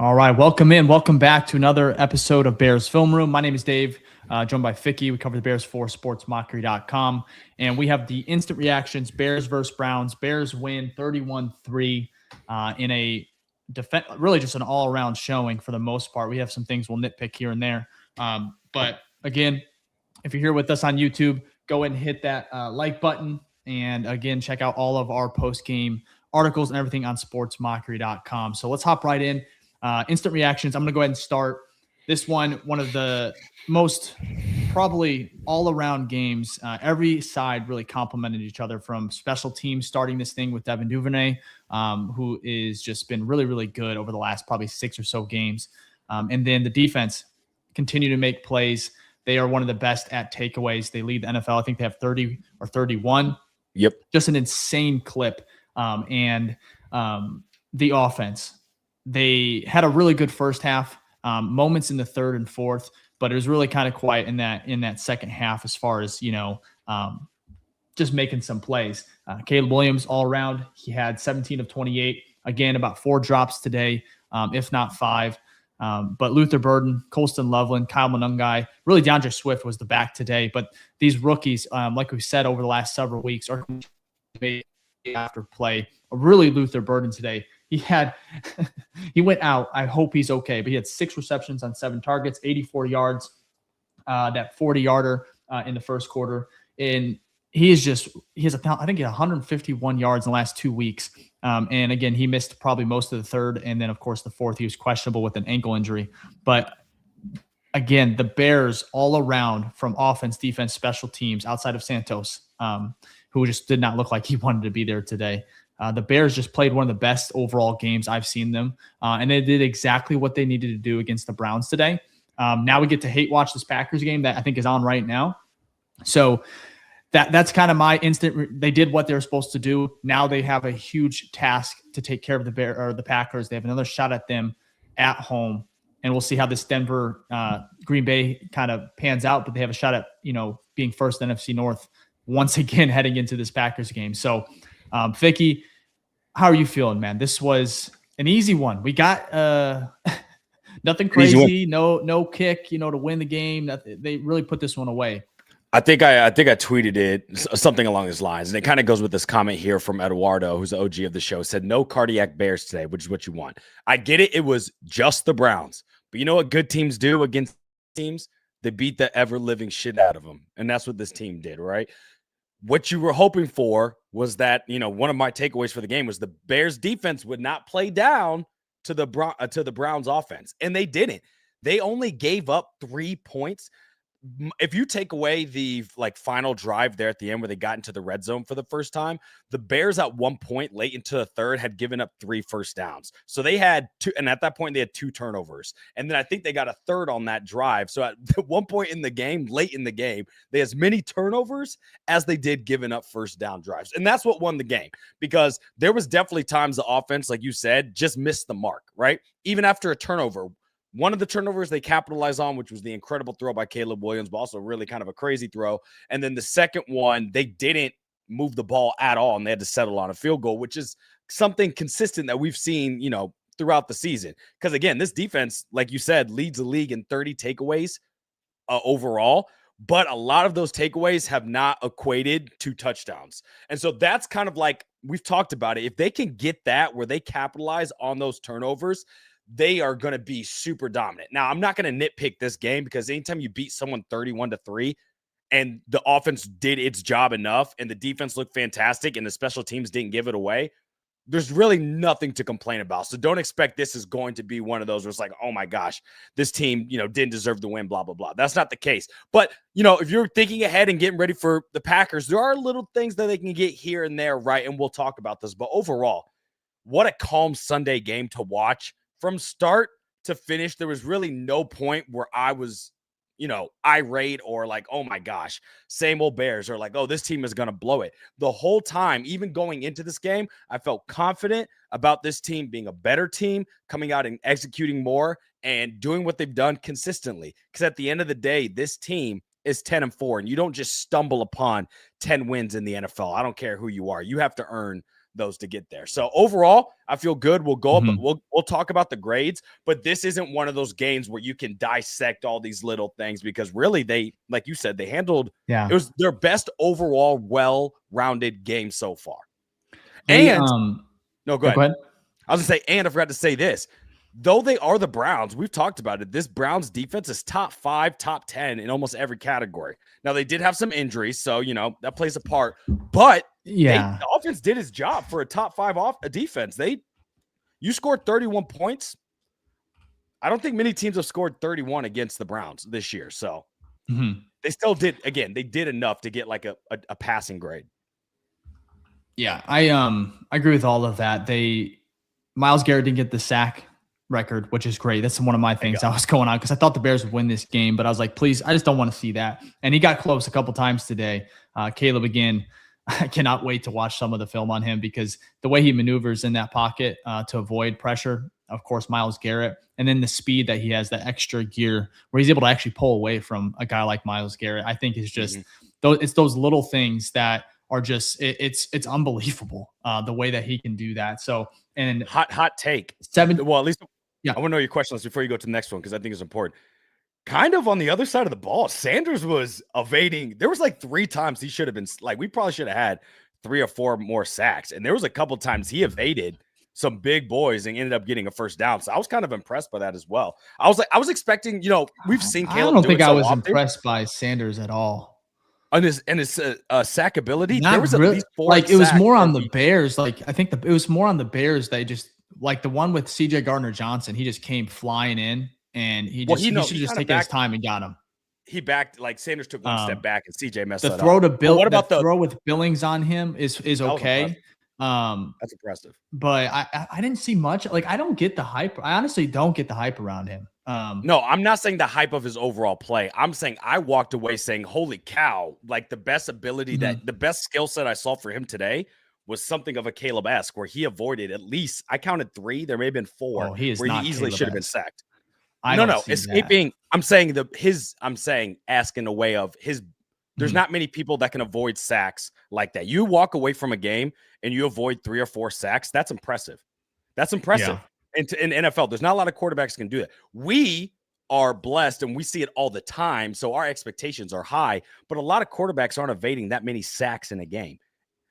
All right, welcome in. Welcome back to another episode of Bears Film Room. My name is Dave, joined by Ficky. We cover the Bears for sportsmockery.com. And we have the instant reactions, Bears versus Browns. Bears win 31-3 in a really just an all-around showing for the most part. We have some things we'll nitpick here and there. But again, if you're here with us on YouTube, go ahead and hit that like button. And again, check out all of our post-game articles and everything on sportsmockery.com. So let's hop right in. Instant reactions. I'm going to go ahead and start this one of the most probably all-around games. Every side really complimented each other, from special teams starting this thing with Devin Duvernay, who is just been really, really good over the last probably 6 or so games. And then the defense continue to make plays. They are one of the best at takeaways. They lead the NFL. I think they have 30 or 31. Yep. Just an insane clip. And the offense, they had a really good first half, moments in the third and fourth, but it was really kind of quiet in that second half as far as, just making some plays. Caleb Williams all around, he had 17 of 28, again, about 4 drops today, if not 5. But Luther Burden, Colston Loveland, Kyle Monungai, really DeAndre Swift was the back today. But these rookies, like we said over the last several weeks, are after play. Really Luther Burden today. He went out. I hope he's okay. But he had 6 receptions on 7 targets, 84 yards, that 40-yarder in the first quarter. And I think he had 151 yards in the last 2 weeks. And again, he missed probably most of the third. And then, of course, the fourth, he was questionable with an ankle injury. But again, the Bears all around, from offense, defense, special teams, outside of Santos, who just did not look like he wanted to be there today. The Bears just played one of the best overall games I've seen them. And they did exactly what they needed to do against the Browns today. Now we get to hate watch this Packers game that I think is on right now. So that's kind of my instant. They did what they were supposed to do. Now they have a huge task to take care of the Packers. They have another shot at them at home. And we'll see how this Denver, Green Bay kind of pans out. But they have a shot at, being first in NFC North once again heading into this Packers game. So, Ficky, how are you feeling, man? This was an easy one. We got nothing crazy, no kick, to win the game. They really put this one away. I think I tweeted it, something along these lines, and it kind of goes with this comment here from Eduardo, who's the OG of the show, said, "No cardiac Bears today," which is what you want. I get it. It was just the Browns. But you know what good teams do against teams? They beat the ever-living shit out of them, and that's what this team did, right? What you were hoping for was that, one of my takeaways for the game was the Bears defense would not play down to the Browns offense, and they didn't. They only gave up 3 points. If you take away the final drive there at the end where they got into the red zone for the first time, the Bears at one point late into the third had given up 3 first downs. So they had 2, and at that point they had 2 turnovers. And then I think they got a third on that drive. So at one point in the game, late in the game, they had as many turnovers as they did giving up first down drives. And that's what won the game, because there was definitely times the offense, like you said, just missed the mark, right? Even after a turnover. One of the turnovers they capitalized on, which was the incredible throw by Caleb Williams, but also really kind of a crazy throw. And then the second one, they didn't move the ball at all, and they had to settle on a field goal, which is something consistent that we've seen, throughout the season. Because, again, this defense, like you said, leads the league in 30 takeaways overall. But a lot of those takeaways have not equated to touchdowns. And so that's kind of like we've talked about it. If they can get that where they capitalize on those turnovers, they are going to be super dominant. Now, I'm not going to nitpick this game, because anytime you beat someone 31-3 and the offense did its job enough and the defense looked fantastic and the special teams didn't give it away, there's really nothing to complain about. So don't expect this is going to be one of those where it's like, oh my gosh, this team, didn't deserve the win, blah, blah, blah. That's not the case. But, if you're thinking ahead and getting ready for the Packers, there are little things that they can get here and there, right? And we'll talk about this. But overall, what a calm Sunday game to watch. From start to finish, there was really no point where I was, irate or like, oh my gosh, same old Bears, or like, oh, this team is going to blow it. The whole time, even going into this game, I felt confident about this team being a better team, coming out and executing more and doing what they've done consistently. Because at the end of the day, this team is 10-4, and you don't just stumble upon 10 wins in the NFL. I don't care who you are. You have to earn those to get there. So overall, I feel good. We'll go up. Mhm. We'll talk about the grades, but this isn't one of those games where you can dissect all these little things because really they, like you said, they handled. Yeah. It was their best overall, well-rounded game so far. They, and no, go ahead. I was gonna say, and I forgot to say this. Though they are the Browns, we've talked about it. This Browns defense is top 5, top 10 in almost every category. Now they did have some injuries, so that plays a part. But the offense did its job for a top 5 defense. You scored 31 points. I don't think many teams have scored 31 against the Browns this year. So they still did. Again, they did enough to get like a passing grade. Yeah, I agree with all of that. Myles Garrett didn't get the sack record, which is great. That's one of my things I was going on because I thought the Bears would win this game, but I was like, please, I just don't want to see that. And he got close a couple times today. Caleb, again, I cannot wait to watch some of the film on him because the way he maneuvers in that pocket to avoid pressure, of course, Myles Garrett, and then the speed that he has, that extra gear where he's able to actually pull away from a guy like Myles Garrett, I think is just it's those little things that are just it's unbelievable the way that he can do that. So, and hot take. Well, at least I want to know your questions before you go to the next one because I think it's important. Kind of on the other side of the ball, Sanders was evading. There was like 3 times he should have been like, we probably should have had 3 or 4 more sacks. And there was a couple times he evaded some big boys and ended up getting a first down. So I was kind of impressed by that as well. I was expecting, we've seen Caleb. I don't think I was impressed by Sanders at all. And his sack ability. Not there was really, at least 4 like it was more on the Bears. Like I think it was more on the Bears. They just like the one with CJ Gardner-Johnson. He just came flying in and he should just taken his time and got him. He backed, like Sanders took one step back and CJ messed that up. The throw with Billings on him is okay. That's impressive. But I didn't see much. Like I don't get the hype. I honestly don't get the hype around him. No, I'm not saying the hype of his overall play. I'm saying I walked away saying, holy cow, like the best ability the best skill set I saw for him today was something of a Caleb-esque where he avoided at least, I counted 3, there may have been 4 where he easily should have been sacked. Escaping. That. I'm saying ask in a way of his, there's not many people that can avoid sacks like that. You walk away from a game and you avoid 3 or 4 sacks. That's impressive. Yeah. In NFL, there's not a lot of quarterbacks can do that. We are blessed and we see it all the time. So our expectations are high, but a lot of quarterbacks aren't evading that many sacks in a game.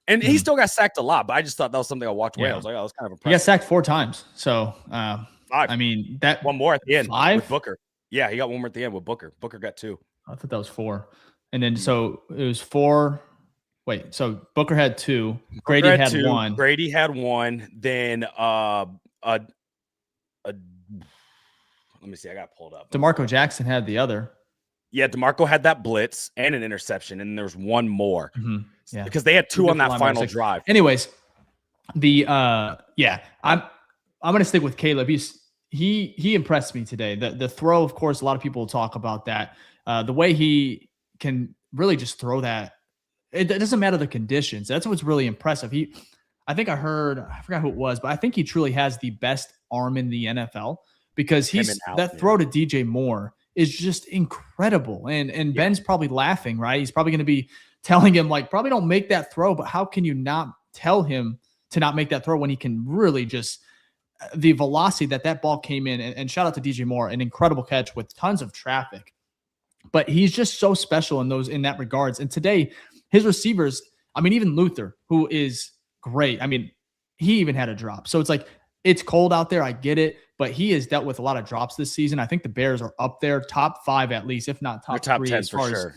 And he still got sacked a lot, but I just thought that was something I watched away. I was like, oh, that's kind of impressive. He got sacked 4 times. So, 5. I mean, that one more at the end 5? with Booker. Yeah, he got one more at the end with Booker. Booker got 2. I thought that was 4. And then, so it was 4. Wait, so Booker had 2. Grady had 2. 1. Grady had 1. Then, let me see. I got pulled up. DeMarco Jackson had the other. Yeah, DeMarco had that blitz and an interception, and there's 1 more. Yeah, because they had 2 on that final drive. Anyways, I'm gonna stick with Caleb. He impressed me today. The throw, of course, a lot of people will talk about that. The way he can really just throw that. It doesn't matter the conditions. That's what's really impressive. I think I forgot who it was, but I think he truly has the best arm in the NFL because throw to DJ Moore is just incredible. And Ben's probably laughing, right? He's probably going to be telling him like, probably don't make that throw, but how can you not tell him to not make that throw when he can really just the velocity that ball came in and shout out to DJ Moore, an incredible catch with tons of traffic, but he's just so special in that regards. And today his receivers, I mean, even Luther, who is great. I mean, he even had a drop. So it's like, it's cold out there. I get it, but he has dealt with a lot of drops this season. I think the Bears are up there, top 5 at least, if not top 3 as far as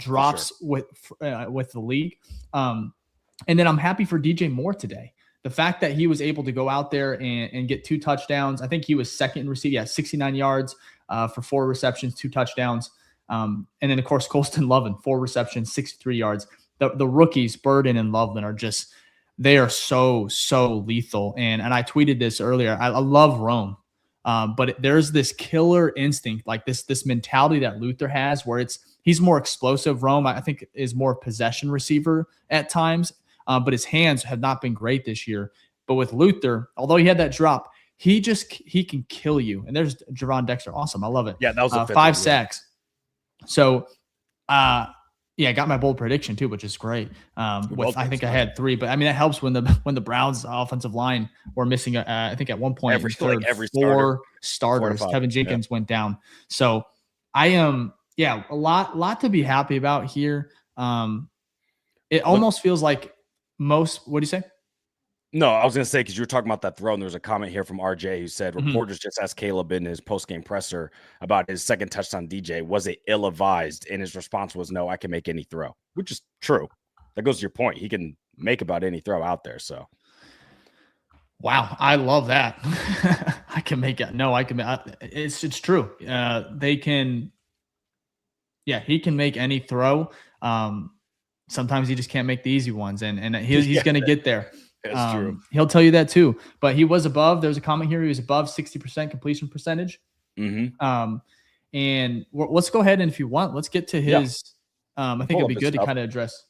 drops with the league. And then I'm happy for DJ Moore today. The fact that he was able to go out there and get 2 touchdowns. I think he was second in receiving. Yeah, 69 yards for 4 receptions, 2 touchdowns. And then of course Colston Loveland, 4 receptions, 63 yards. The rookies, Burden and Loveland, are just. They are so lethal. And I tweeted this earlier. I love Rome. But there's this killer instinct, like this mentality that Luther has where he's more explosive. Rome, I think, is more possession receiver at times. But his hands have not been great this year. But with Luther, although he had that drop, he can kill you. And there's Javon Dexter. Awesome. I love it. Yeah, that was a 5 sacks. So Yeah, I got my bold prediction too, which is great. I think I had 3, but I mean that helps when the Browns offensive line were missing. I think at one point Every four starter. starters. 4 to 5. Kevin Jenkins went down, so I am a lot to be happy about here. It almost feels like most. What do you say? No, I was going to say, because you were talking about that throw, and there was a comment here from RJ who said, Mhm. reporters just asked Caleb in his post-game presser about his second touchdown DJ. Was it ill-advised? And his response was, no, I can make any throw, which is true. That goes to your point. He can make about any throw out there. So, wow, I love that. I can make it. No, I can. It's true. They can. Yeah, he can make any throw. Sometimes he just can't make the easy ones, and he's going to get there. That's true. He'll tell you that too. But he was above. There's a comment here. He was above 60% completion percentage. Mm-hmm. And let's go ahead and if you want, let's get to his. I think it'd be good to kind of address.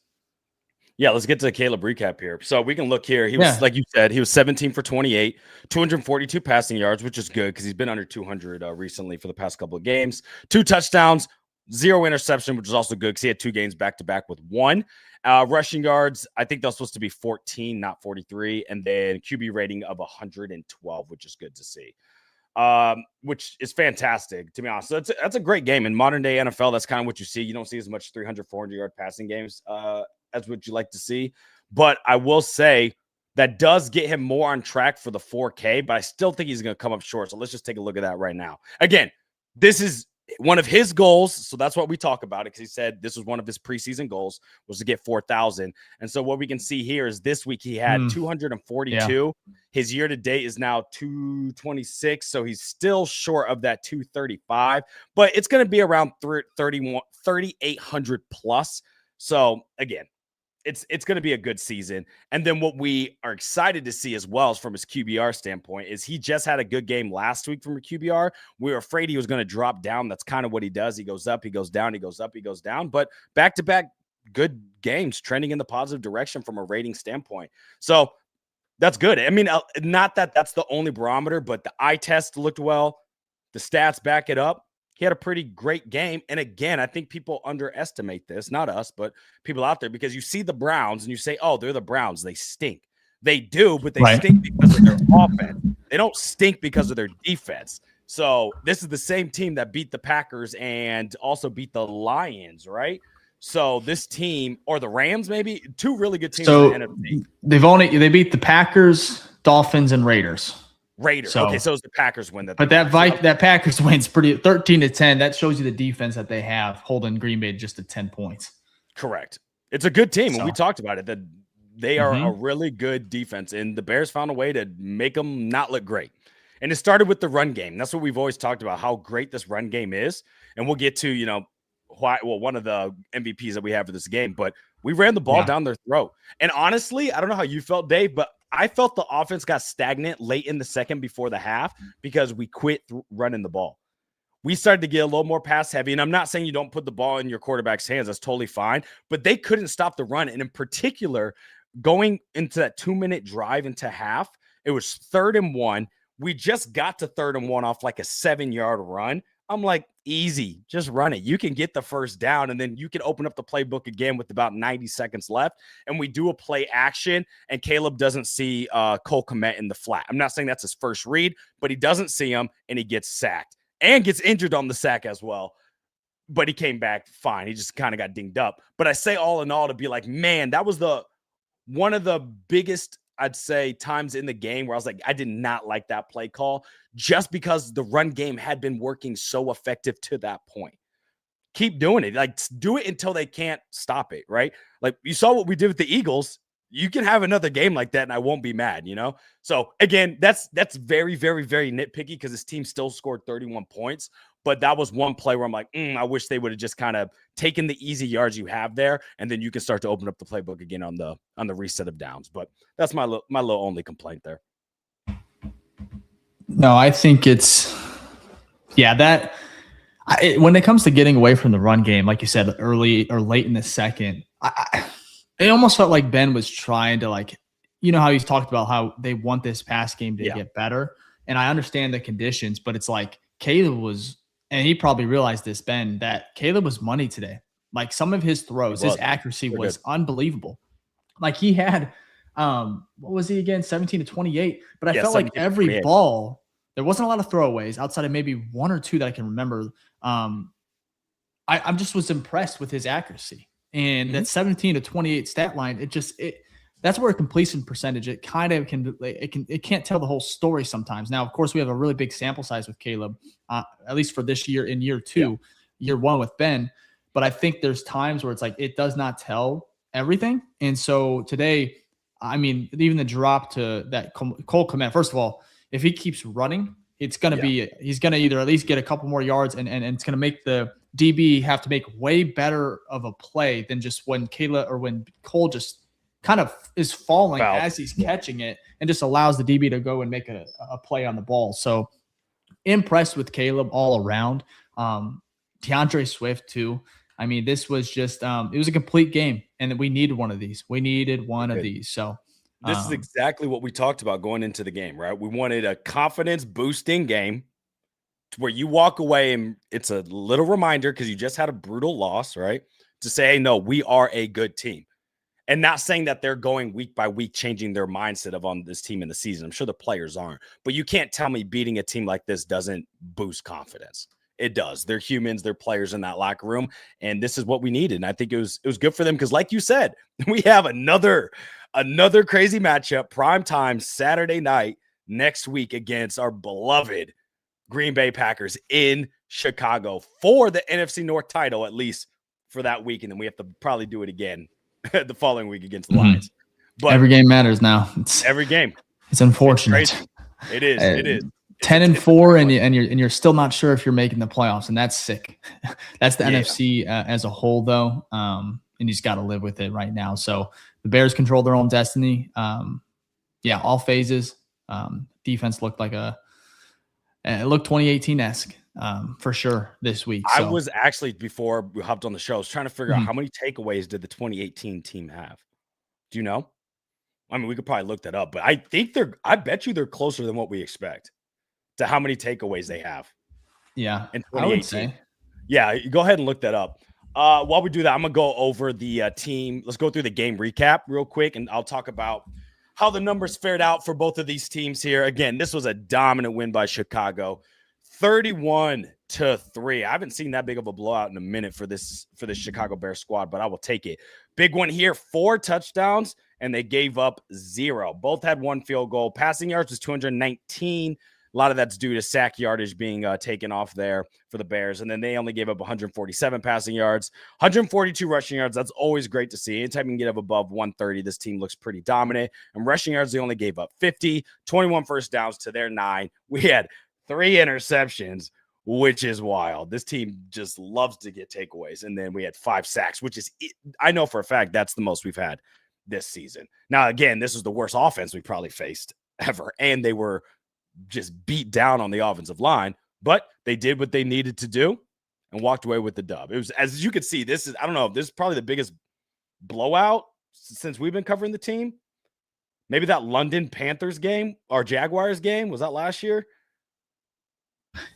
Yeah, let's get to the Caleb recap here. So we can look here. He was, like you said, he was 17 for 28, 242 passing yards, which is good because he's been under 200 recently for the past couple of games. 2 touchdowns, 0 interception, which is also good because he had 2 games back-to-back with 1. Rushing yards, I think that's supposed to be 14, not 43. And then QB rating of 112, which is good to see. Which is fantastic, to be honest. So that's a great game. In modern-day NFL, that's kind of what you see. You don't see as much 300, 400-yard passing games as what you like to see. But I will say that does get him more on track for the 4K, but I still think he's going to come up short. So let's just take a look at that right now. Again, this is one of his goals, so that's what we talk about it, because he said this was one of his preseason goals was to get 4,000. And so what we can see here is this week he had 242. Yeah. His year-to-date is now 226, so he's still short of that 235, but it's going to be around 3,800 plus. So again, it's going to be a good season. And then what we are excited to see as well is from his QBR standpoint is he just had a good game last week from a QBR. We were afraid he was going to drop down. That's kind of what he does. He goes up, he goes down, he goes up, he goes down. But back-to-back good games trending in the positive direction from a rating standpoint. So that's good. I mean, not that that's the only barometer, but the eye test looked well. The stats back it up. He had a pretty great game. And again, I think people underestimate this, not us, but people out there, because you see the Browns and you say, oh, they're the Browns. They stink. They do, but they stink because of their offense. They don't stink because of their defense. So this is the same team that beat the Packers and also beat the Lions, right? So this team, or the Rams, maybe 2 really good teams. So in the NFC. They beat the Packers, Dolphins, and Raiders. So it's the Packers win that. But that Packers win's pretty 13-10. That shows you the defense that they have, holding Green Bay just to 10 points. Correct. It's a good team. And we talked about it, that they are a really good defense, and the Bears found a way to make them not look great. And it started with the run game. That's what we've always talked about, how great this run game is. And we'll get to, one of the MVPs that we have for this game, but we ran the ball down their throat. And honestly, I don't know how you felt, Dave, but I felt the offense got stagnant late in the second before the half because we quit running the ball. We started to get a little more pass heavy. And I'm not saying you don't put the ball in your quarterback's hands. That's totally fine. But they couldn't stop the run. And in particular, going into that 2-minute drive into half, it was 3rd and 1. We just got to 3rd and 1 off like a 7-yard run. I'm like, easy, just run it. You can get the first down, and then you can open up the playbook again with about 90 seconds left. And we do a play action, and Caleb doesn't see Cole Kmet in the flat. I'm not saying that's his first read, but he doesn't see him, and he gets sacked and gets injured on the sack as well. But he came back fine. He just kind of got dinged up. But I say all in all to be like, man, that was one of the biggest, I'd say, times in the game where I was like, I did not like that play call just because the run game had been working so effective to that point. Keep doing it. Like, do it until they can't stop it, right? Like, you saw what we did with the Eagles. You can have another game like that and I won't be mad, So, again, that's very, very, very nitpicky because this team still scored 31 points. But that was one play where I'm like, I wish they would have just kind of taken the easy yards you have there, and then you can start to open up the playbook again on the reset of downs. But that's my little only complaint there. No, I think it's when it comes to getting away from the run game, like you said, early or late in the second, it almost felt like Ben was trying to, like, how he's talked about how they want this pass game to get better, and I understand the conditions, but it's like Caleb was. And he probably realized this, Ben, that Caleb was money today. Like some of his throws, his accuracy was unbelievable. Like he had, what was he again? 17 to 28. But I felt like every ball, there wasn't a lot of throwaways outside of maybe one or two that I can remember. I just was impressed with his accuracy. And that 17 to 28 stat line, that's where a completion percentage, it can't tell the whole story sometimes. Now, of course, we have a really big sample size with Caleb, at least for this year in year 2, year 1 with Ben. But I think there's times where it's like, it does not tell everything. And so today, I mean, even the drop to that Cole Kmet, first of all, if he keeps running, it's going to he's going to either at least get a couple more yards and it's going to make the DB have to make way better of a play than just when Cole just kind of is falling as he's catching it and just allows the DB to go and make a play on the ball. So impressed with Caleb all around. DeAndre Swift too. I mean, this was just it was a complete game, and we needed one of these. So this is exactly what we talked about going into the game, right? We wanted a confidence boosting game to where you walk away and it's a little reminder because you just had a brutal loss, right? To say, hey, no, we are a good team. And not saying that they're going week by week, changing their mindset of on this team in the season. I'm sure the players aren't. But you can't tell me beating a team like this doesn't boost confidence. It does. They're humans. They're players in that locker room. And this is what we needed. And I think it was good for them because, like you said, we have another crazy matchup, prime time, Saturday night next week against our beloved Green Bay Packers in Chicago for the NFC North title, at least for that week. And then we have to probably do it again the following week against the Lions. But every game matters now. Every game. It's unfortunate. It is. 10-4, and you're still not sure if you're making the playoffs, and that's sick. That's the NFC as a whole, though, and you just got to live with it right now. So the Bears control their own destiny. All phases. Defense looked like it looked 2018-esque for sure this week. So. I was actually, before we hopped on the show, I was trying to figure out how many takeaways did the 2018 team have. Do you know? I mean, we could probably look that up, but I bet you they're closer than what we expect to how many takeaways they have. Yeah, in 2018. I would say. Yeah, go ahead and look that up. While we do that, I'm going to go over the team. Let's go through the game recap real quick, and I'll talk about how the numbers fared out for both of these teams here. Again, this was a dominant win by Chicago, 31-3. I haven't seen that big of a blowout in a minute for this Chicago Bears squad, but I will take it. Big one here, 4 touchdowns, and they gave up 0. Both had 1 field goal. Passing yards was 219. A lot of that's due to sack yardage being taken off there for the Bears. And then they only gave up 147 passing yards, 142 rushing yards. That's always great to see. Anytime you can get up above 130, this team looks pretty dominant. And rushing yards, they only gave up 50, 21 first downs to their 9. We had 3 interceptions, which is wild. This team just loves to get takeaways. And then we had 5 sacks, which is, I know for a fact, that's the most we've had this season. Now, again, this is the worst offense we probably faced ever. And they were just beat down on the offensive line, but they did what they needed to do and walked away with the dub. It was, as you could see, this is probably the biggest blowout since we've been covering the team. Maybe that London Panthers game or Jaguars game, was that last year?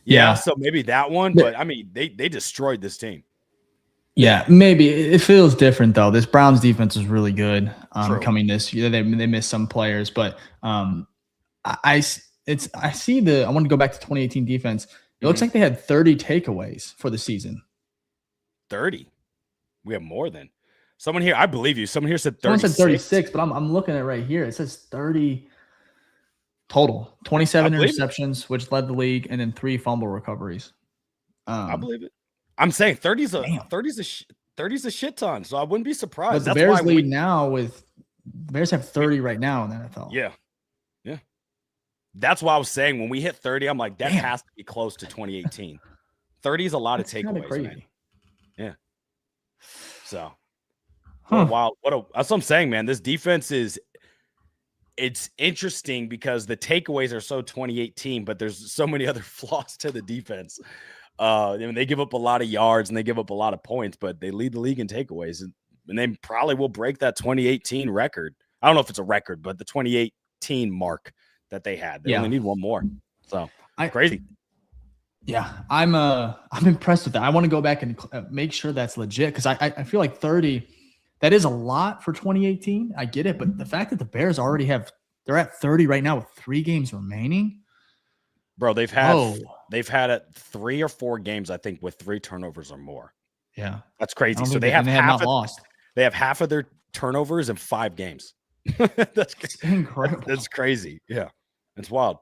Yeah. So maybe that one, but I mean, they destroyed this team. Yeah, maybe it feels different though. This Browns defense is really good coming this year. They missed some players, but I want to go back to 2018 defense. It looks like they had 30 takeaways for the season. 30? We have more than someone here. I believe you. Someone here said 36. Someone said 36, but I'm looking at it right here. It says 30 total. 27 interceptions, which led the league, and then 3 fumble recoveries. I believe it. I'm saying 30's a shit ton, so I wouldn't be surprised. But the Bears lead now with the Bears have 30 right now in the NFL. Yeah. That's why I was saying when we hit 30, I'm like, that has to be close to 2018. 30 is a lot of takeaways, man. Yeah. So, that's what I'm saying, man. This defense it's interesting because the takeaways are so 2018, but there's so many other flaws to the defense. They give up a lot of yards and they give up a lot of points, but they lead the league in takeaways, and they probably will break that 2018 record. I don't know if it's a record, but the 2018 mark that they had. They only need one more. So crazy. Yeah, I'm impressed with that. I want to go back and make sure that's legit because I feel like 30, that is a lot for 2018. I get it, but the fact that the Bears already they're at 30 right now with 3 games remaining. Bro, they've had 3 or 4 games, I think, with 3 turnovers or more. Yeah, that's crazy. So they have not lost. They have half of their turnovers in 5 games. That's incredible. That's crazy. Yeah, it's wild.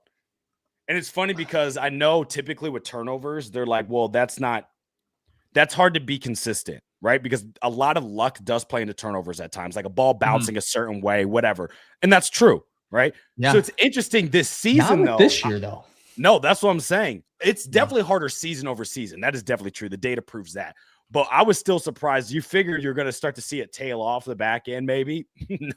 And it's funny because I know typically with turnovers, they're like, well, that's hard to be consistent, right? Because a lot of luck does play into turnovers at times, like a ball bouncing a certain way, whatever. And that's true, right? Yeah. So it's interesting this season, Not with this year, though. No, that's what I'm saying. It's definitely harder season over season. That is definitely true. The data proves that. But I was still surprised. You figured you're going to start to see it tail off the back end, maybe.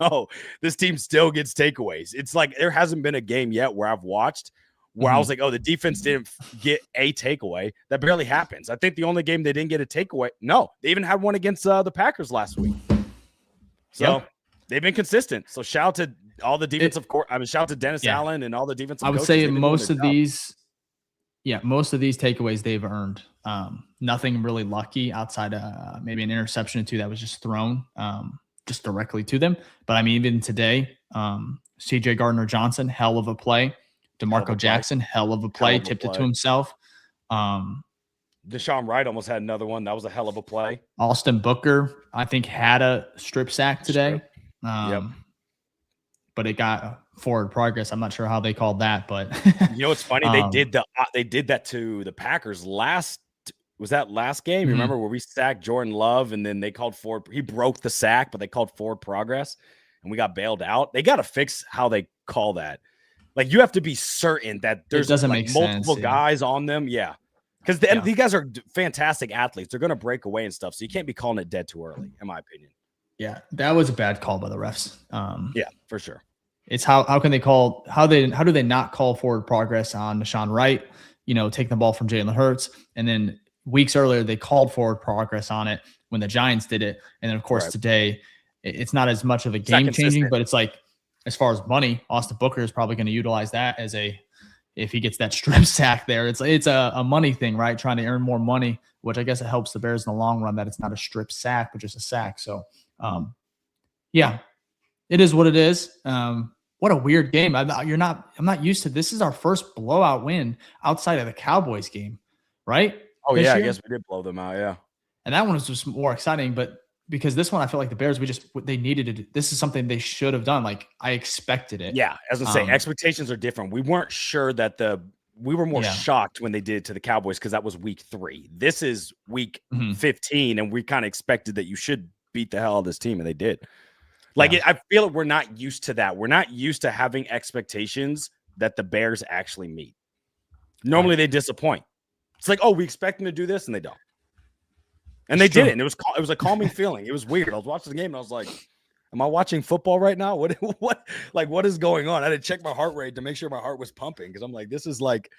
No, this team still gets takeaways. It's like there hasn't been a game yet where I've watched where I was like, oh, the defense didn't get a takeaway. That barely happens. I think the only game they didn't get a takeaway. No, they even had one against the Packers last week. So they've been consistent. So shout out to all the defensive court. I mean, shout out to Dennis Allen and all the defensive I would coaches. say most of these takeaways they've earned. Nothing really lucky outside of maybe an interception or 2 that was just thrown just directly to them. But I mean, even today, CJ Gardner-Johnson, hell of a play. DeMarco Jackson, hell of a play, tipped it to himself. Deshaun Wright almost had another one. That was a hell of a play. Austin Booker, I think, had a strip sack today. But it got forward progress. I'm not sure how they called that, but you know, it's funny. They did that to the Packers last game? You remember where we sacked Jordan Love and then they called forward. He broke the sack, but they called forward progress and we got bailed out. They got to fix how they call that. Like you have to be certain that there's like multiple guys on them. Yeah. Because these guys are fantastic athletes. They're going to break away and stuff. So you can't be calling it dead too early, in my opinion. Yeah. That was a bad call by the refs. Yeah, for sure. It's how do they not call forward progress on Deshaun Wright, taking the ball from Jalen Hurts. And then weeks earlier, they called forward progress on it when the Giants did it. And then of course today it's not as much of a game changing, but it's like, as far as money, Austin Booker is probably going to utilize that as if he gets that strip sack there, it's a money thing, right? Trying to earn more money, which I guess it helps the Bears in the long run that it's not a strip sack, but just a sack. So, yeah, it is what it is. What a weird game. I'm not used to this. Is our first blowout win outside of the Cowboys game, right? Oh yeah, I guess we did blow them out. Yeah, and that one was just more exciting, but. Because this one, I feel like the Bears, they needed to do. This is something they should have done. Like I expected it. Yeah, as I say, expectations are different. We weren't sure that we were more shocked when they did it to the Cowboys because that was week 3. This is week 15, and we kind of expected that you should beat the hell out of this team, and they did. Like I feel like we're not used to that. We're not used to having expectations that the Bears actually meet. Normally they disappoint. It's like, oh, we expect them to do this, and they don't. And they didn't. It was a calming feeling. It was weird. I was watching the game and I was like, am I watching football right now? What is going on? I had to check my heart rate to make sure my heart was pumping because I'm like, this is like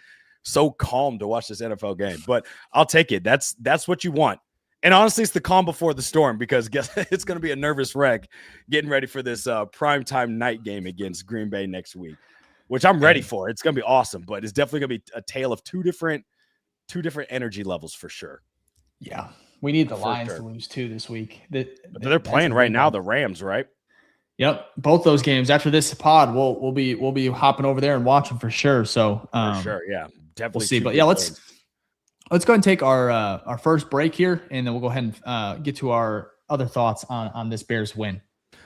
so calm to watch this NFL game. But I'll take it. That's what you want. And honestly, it's the calm before the storm because guess it's going to be a nervous wreck getting ready for this primetime night game against Green Bay next week, which I'm ready for. It's going to be awesome, but it's definitely going to be a tale of two different energy levels for sure. Yeah. We need the Lions to lose too this week. But they're playing right now, the Rams, right? Yep, both those games. After this pod, we'll be hopping over there and watching for sure. So for sure, yeah, definitely. We'll see, but yeah, let's go ahead and take our first break here, and then we'll go ahead and get to our other thoughts on this Bears win.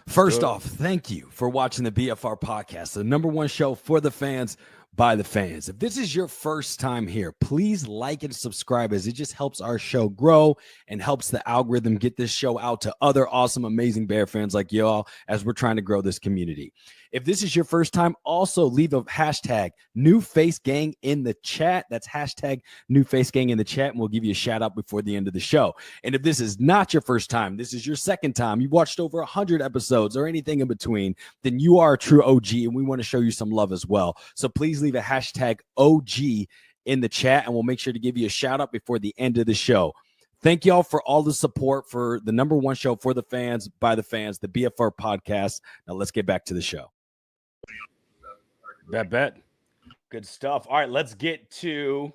First off, thank you for watching the BFR Podcast, the #1 show for the fans. By the fans. If this is your first time here, please like and subscribe as it just helps our show grow and helps the algorithm get this show out to other awesome, amazing Bear fans like y'all as we're trying to grow this community. If this is your first time, also leave a hashtag New Face Gang in the chat. That's hashtag New Face Gang in the chat, and we'll give you a shout out before the end of the show. And if this is not your first time, this is your second time, you've watched over 100 episodes or anything in between, then you are a true OG, and we want to show you some love as well. So please leave a hashtag OG in the chat, and we'll make sure to give you a shout out before the end of the show. Thank y'all for all the support for the #1 show for the fans, by the fans, the BFR Podcast. Now let's get back to the show. Bet. Good stuff. All right, let's get to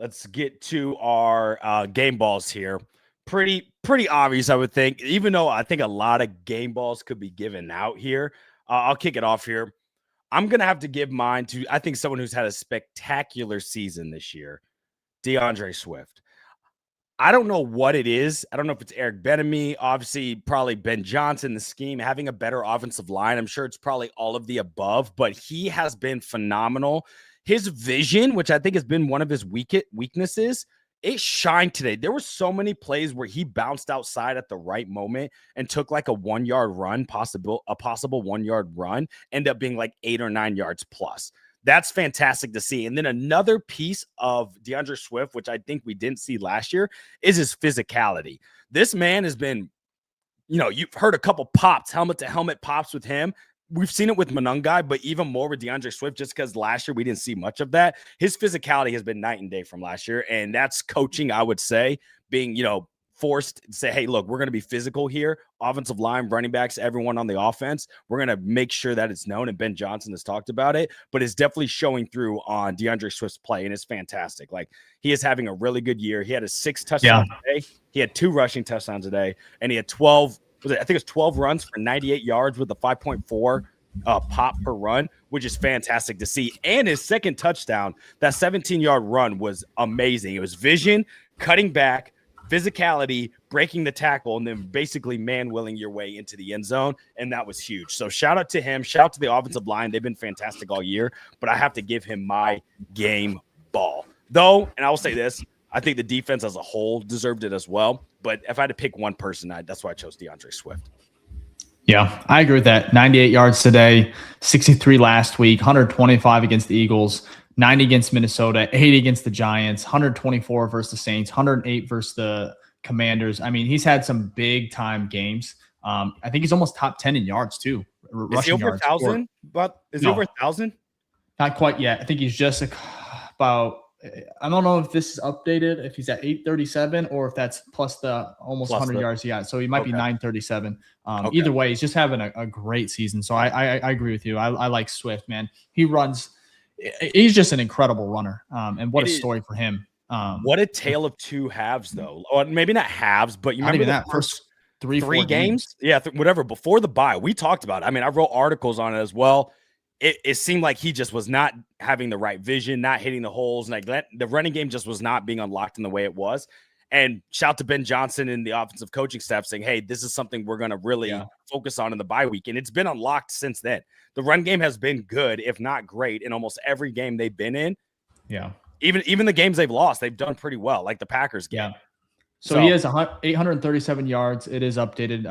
let's get to our game balls here. Pretty obvious, I would think, even though I think a lot of game balls could be given out here. I'll kick it off here. I'm going to have to give mine to, I think, someone who's had a spectacular season this year, DeAndre Swift. I don't know what it is. I don't know if it's Eric Bieniemy, obviously probably Ben Johnson, the scheme, having a better offensive line. I'm sure it's probably all of the above, but he has been phenomenal. His vision, which I think has been one of his weaknesses, it shined today. There were so many plays where he bounced outside at the right moment and took like a 1 yard run, a possible 1 yard run, end up being like 8 or 9 yards plus. That's fantastic to see. And then another piece of DeAndre Swift, which I think we didn't see last year, is his physicality. This man has been, you've heard a couple pops, helmet to helmet pops with him. We've seen it with Monangai, but even more with DeAndre Swift, just because last year we didn't see much of that. His physicality has been night and day from last year. And that's coaching, I would say, being, forced to say, hey, look, we're going to be physical here. Offensive line, running backs, everyone on the offense. We're going to make sure that it's known. And Ben Johnson has talked about it, but it's definitely showing through on DeAndre Swift's play. And it's fantastic. Like, he is having a really good year. He had 6 touchdowns a day. He had 2 rushing touchdowns a day. And he had 12 runs for 98 yards with a 5.4 pop per run, which is fantastic to see. And his second touchdown, that 17-yard run, was amazing. It was vision, cutting back, physicality, breaking the tackle, and then basically man-willing your way into the end zone, and that was huge. So shout out to him. Shout out to the offensive line. They've been fantastic all year, but I have to give him my game ball. Though, and I will say this, I think the defense as a whole deserved it as well, but if I had to pick one person, that's why I chose DeAndre Swift. Yeah, I agree with that. 98 yards today, 63 last week, 125 against the Eagles, 90 against Minnesota, 80 against the Giants, 124 versus the Saints, 108 versus the Commanders. I mean, he's had some big-time games. I think he's almost top 10 in yards, too. Is he over 1,000? Is he over 1,000? Not quite yet. I think he's just about – I don't know if this is updated, if he's at 837 or if that's plus the almost 100 yards he got. So he might be 937. Either way, he's just having a great season. So I agree with you. I like Swift, man. He runs – he's just an incredible runner. And what a story for him. What a tale of two halves, though. Or maybe not halves, but you remember that first three games? Yeah, whatever. Before the bye, we talked about it. I mean, I wrote articles on it as well. It seemed like he just was not having the right vision, not hitting the holes. Like the running game just was not being unlocked in the way it was. And shout to Ben Johnson and the offensive coaching staff saying, hey, this is something we're going to really focus on in the bye week. And it's been unlocked since then. The run game has been good, if not great, in almost every game they've been in. Yeah. Even the games they've lost, they've done pretty well, like the Packers game. Yeah. So he has 837 yards. It is updated.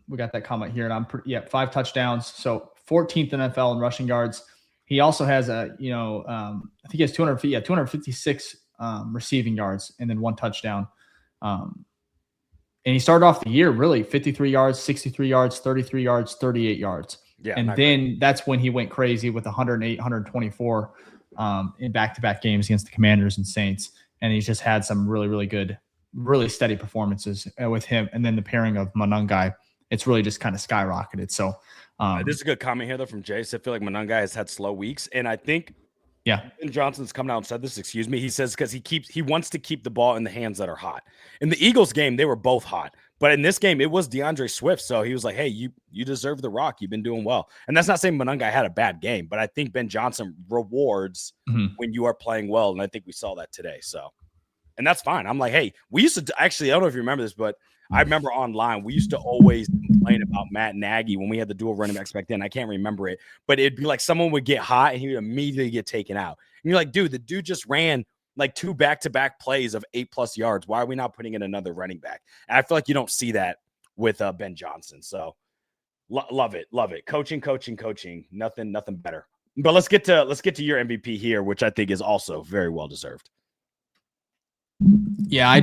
We got that comment here, and 5 touchdowns. So 14th NFL in rushing yards. He also has I think he has 256 receiving yards and then 1 touchdown. And he started off the year really 53 yards, 63 yards, 33 yards, 38 yards. Yeah, and then that's when he went crazy with 108, 124 in back-to-back games against the Commanders and Saints. And he's just had some really, really good, really steady performances with him. And then the pairing of Monangai, it's really just kind of skyrocketed. So this is a good comment here, though, from Jace. I feel like Monangai has had slow weeks. And I think Ben Johnson's come out and said this, he says because he wants to keep the ball in the hands that are hot. In the Eagles game, they were both hot. But in this game, it was DeAndre Swift. So he was like, hey, you deserve the rock. You've been doing well. And that's not saying Monangai had a bad game, but I think Ben Johnson rewards when you are playing well. And I think we saw that today. So, and that's fine. I'm like, hey, we used to actually, I don't know if you remember this, but I remember online, we used to always complain about Matt Nagy when we had the dual running backs back then. I can't remember it, but it'd be like someone would get hot and he would immediately get taken out. And you're like, dude, the dude just ran like 2 back-to-back plays of 8+ yards. Why are we not putting in another running back? And I feel like you don't see that with Ben Johnson. So love it. Coaching. Nothing better. But let's get to your MVP here, which I think is also very well deserved. Yeah,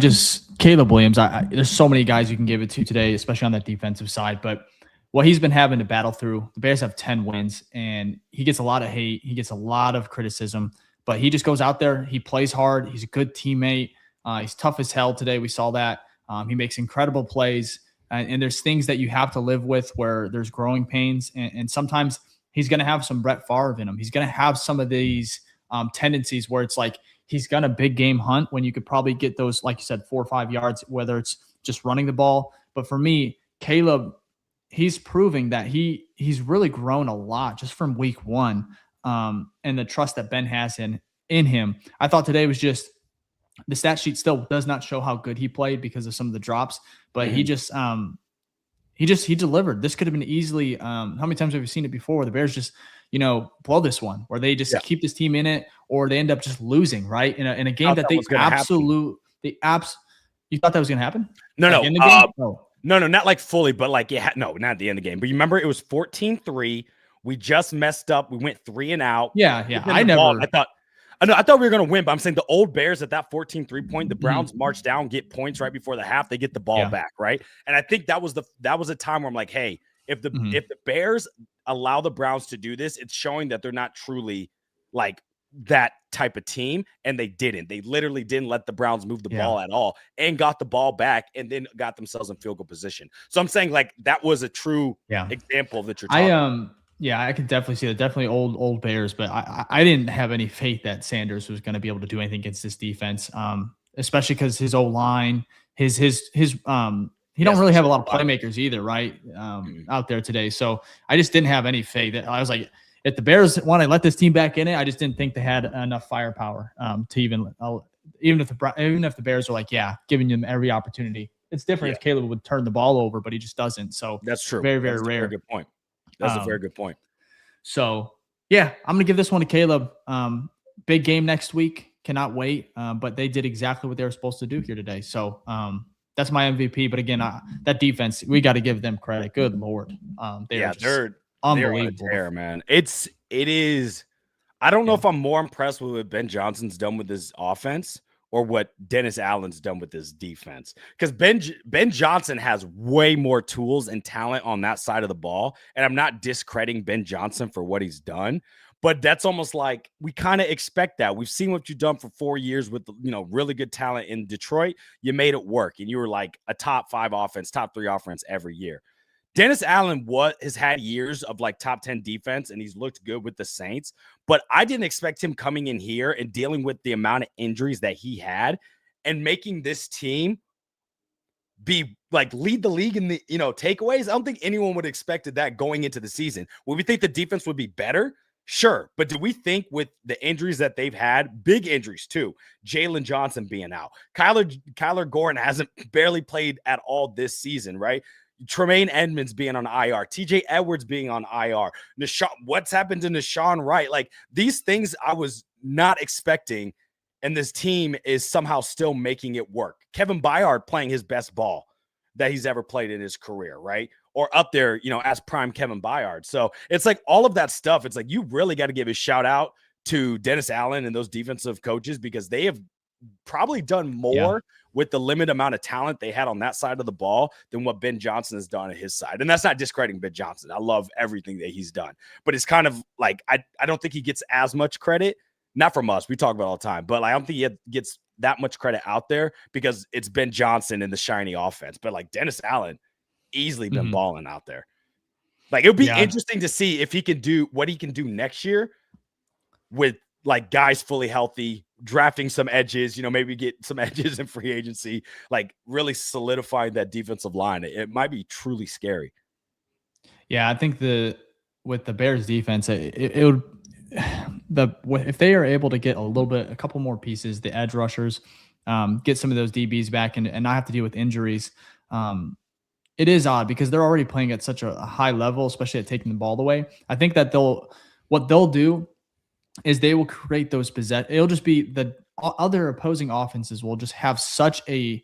Caleb Williams. There's so many guys you can give it to today, especially on that defensive side. But what he's been having to battle through, the Bears have 10 wins, and he gets a lot of hate. He gets a lot of criticism. But he just goes out there. He plays hard. He's a good teammate. He's tough as hell today. We saw that. He makes incredible plays. And there's things that you have to live with where there's growing pains. And sometimes he's going to have some Brett Favre in him. He's going to have some of these tendencies where it's like he's got a big game hunt when you could probably get those, like you said, 4 or 5 yards, whether it's just running the ball. But for me, Caleb, he's proving that he's really grown a lot just from week 1, and the trust that Ben has in him. I thought today was just, the stat sheet still does not show how good he played because of some of the drops, but he delivered. This could have been easily, how many times have we seen it before where the Bears just, blow this one, where they just keep this team in it, or they end up just losing, right? In a game that they you thought that was going to happen? No, in the game? No, not like fully, but like, not at the end of the game. But you remember it was 14-3. We just messed up. We went 3 and out. Yeah. I thought we were going to win, but I'm saying the old Bears at that 14-3 point, the Browns march down, get points right before the half. They get the ball back, right? And I think that was a time where I'm like, hey, if the Bears allow the Browns to do this, it's showing that they're not truly like that type of team, and they didn't. They literally didn't let the Browns move the ball at all, and got the ball back, and then got themselves in field goal position. So I'm saying like that was a true example that you're talking about. Yeah, I could definitely see that. Definitely old Bears, but I didn't have any faith that Sanders was going to be able to do anything against this defense, especially because his O-line, he don't really have a lot of playmakers either, right? Out there today. So I just didn't have any faith. I was like, if the Bears want to let this team back in it, I just didn't think they had enough firepower to even if the Bears are like, giving them every opportunity. It's different if Caleb would turn the ball over, but he just doesn't. So that's true. Very, very rare. Very good point. That's a very good point. So, I'm going to give this one to Caleb. Big game next week. Cannot wait. But they did exactly what they were supposed to do here today. So, that's my MVP. But again, that defense, we got to give them credit. Good Lord. They're unbelievable. They're man. It is. I don't know if I'm more impressed with what Ben Johnson's done with his offense or what Dennis Allen's done with his defense. Because Ben Johnson has way more tools and talent on that side of the ball. And I'm not discrediting Ben Johnson for what he's done, but that's almost like we kind of expect that. We've seen what you've done for 4 years with, really good talent in Detroit. You made it work, and you were like a top 5 offense, top 3 offense every year. Dennis Allen has had years of like top 10 defense, and he's looked good with the Saints, but I didn't expect him coming in here and dealing with the amount of injuries that he had and making this team be like lead the league in the, takeaways. I don't think anyone would have expected that going into the season. Would we think the defense would be better? Sure. But do we think with the injuries that they've had, big injuries too, Jalen Johnson being out, Kyler Gordon hasn't barely played at all this season, right? Tremaine Edmonds being on IR, TJ Edwards being on IR, what's happened to Nashawn Wright? Like these things I was not expecting, and this team is somehow still making it work. Kevin Byard playing his best ball that he's ever played in his career, right? Or up there, as prime Kevin Byard. So it's like all of that stuff. It's like you really got to give a shout out to Dennis Allen and those defensive coaches, because they have probably done more with the limited amount of talent they had on that side of the ball than what Ben Johnson has done at his side. And that's not discrediting Ben Johnson. I love everything that he's done, but it's kind of like, I don't think he gets as much credit, not from us. We talk about it all the time, but I don't think he gets that much credit out there because it's Ben Johnson and the shiny offense. But like Dennis Allen easily been balling out there. Like it would be interesting to see if he can do what he can do next year with like guys fully healthy, drafting some edges, maybe get some edges in free agency, like really solidifying that defensive line. It might be truly scary. Yeah, I think with the Bears defense, it would if they are able to get a couple more pieces, the edge rushers, get some of those DBs back and not have to deal with injuries. It is odd because they're already playing at such a high level, especially at taking the ball away. I think that what they'll do is they will create those possessions. It'll just be the other opposing offenses will just have such a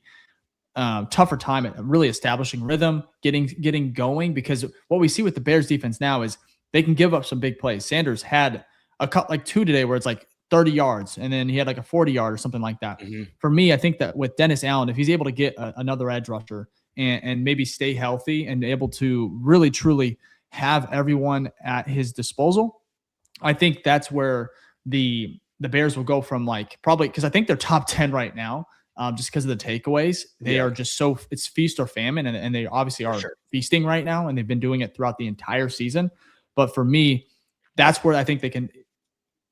tougher time at really establishing rhythm, getting going, because what we see with the Bears defense now is they can give up some big plays. Sanders had a cut like 2 today where it's like 30 yards, and then he had like a 40-yard or something like that. For me, I think that with Dennis Allen, if he's able to get another edge rusher and maybe stay healthy and able to really, truly have everyone at his disposal, I think that's where the Bears will go from like probably, because I think they're top 10 right now, just because of the takeaways. They are just it's feast or famine, and they obviously are feasting right now, and they've been doing it throughout the entire season. But for me, that's where I think they can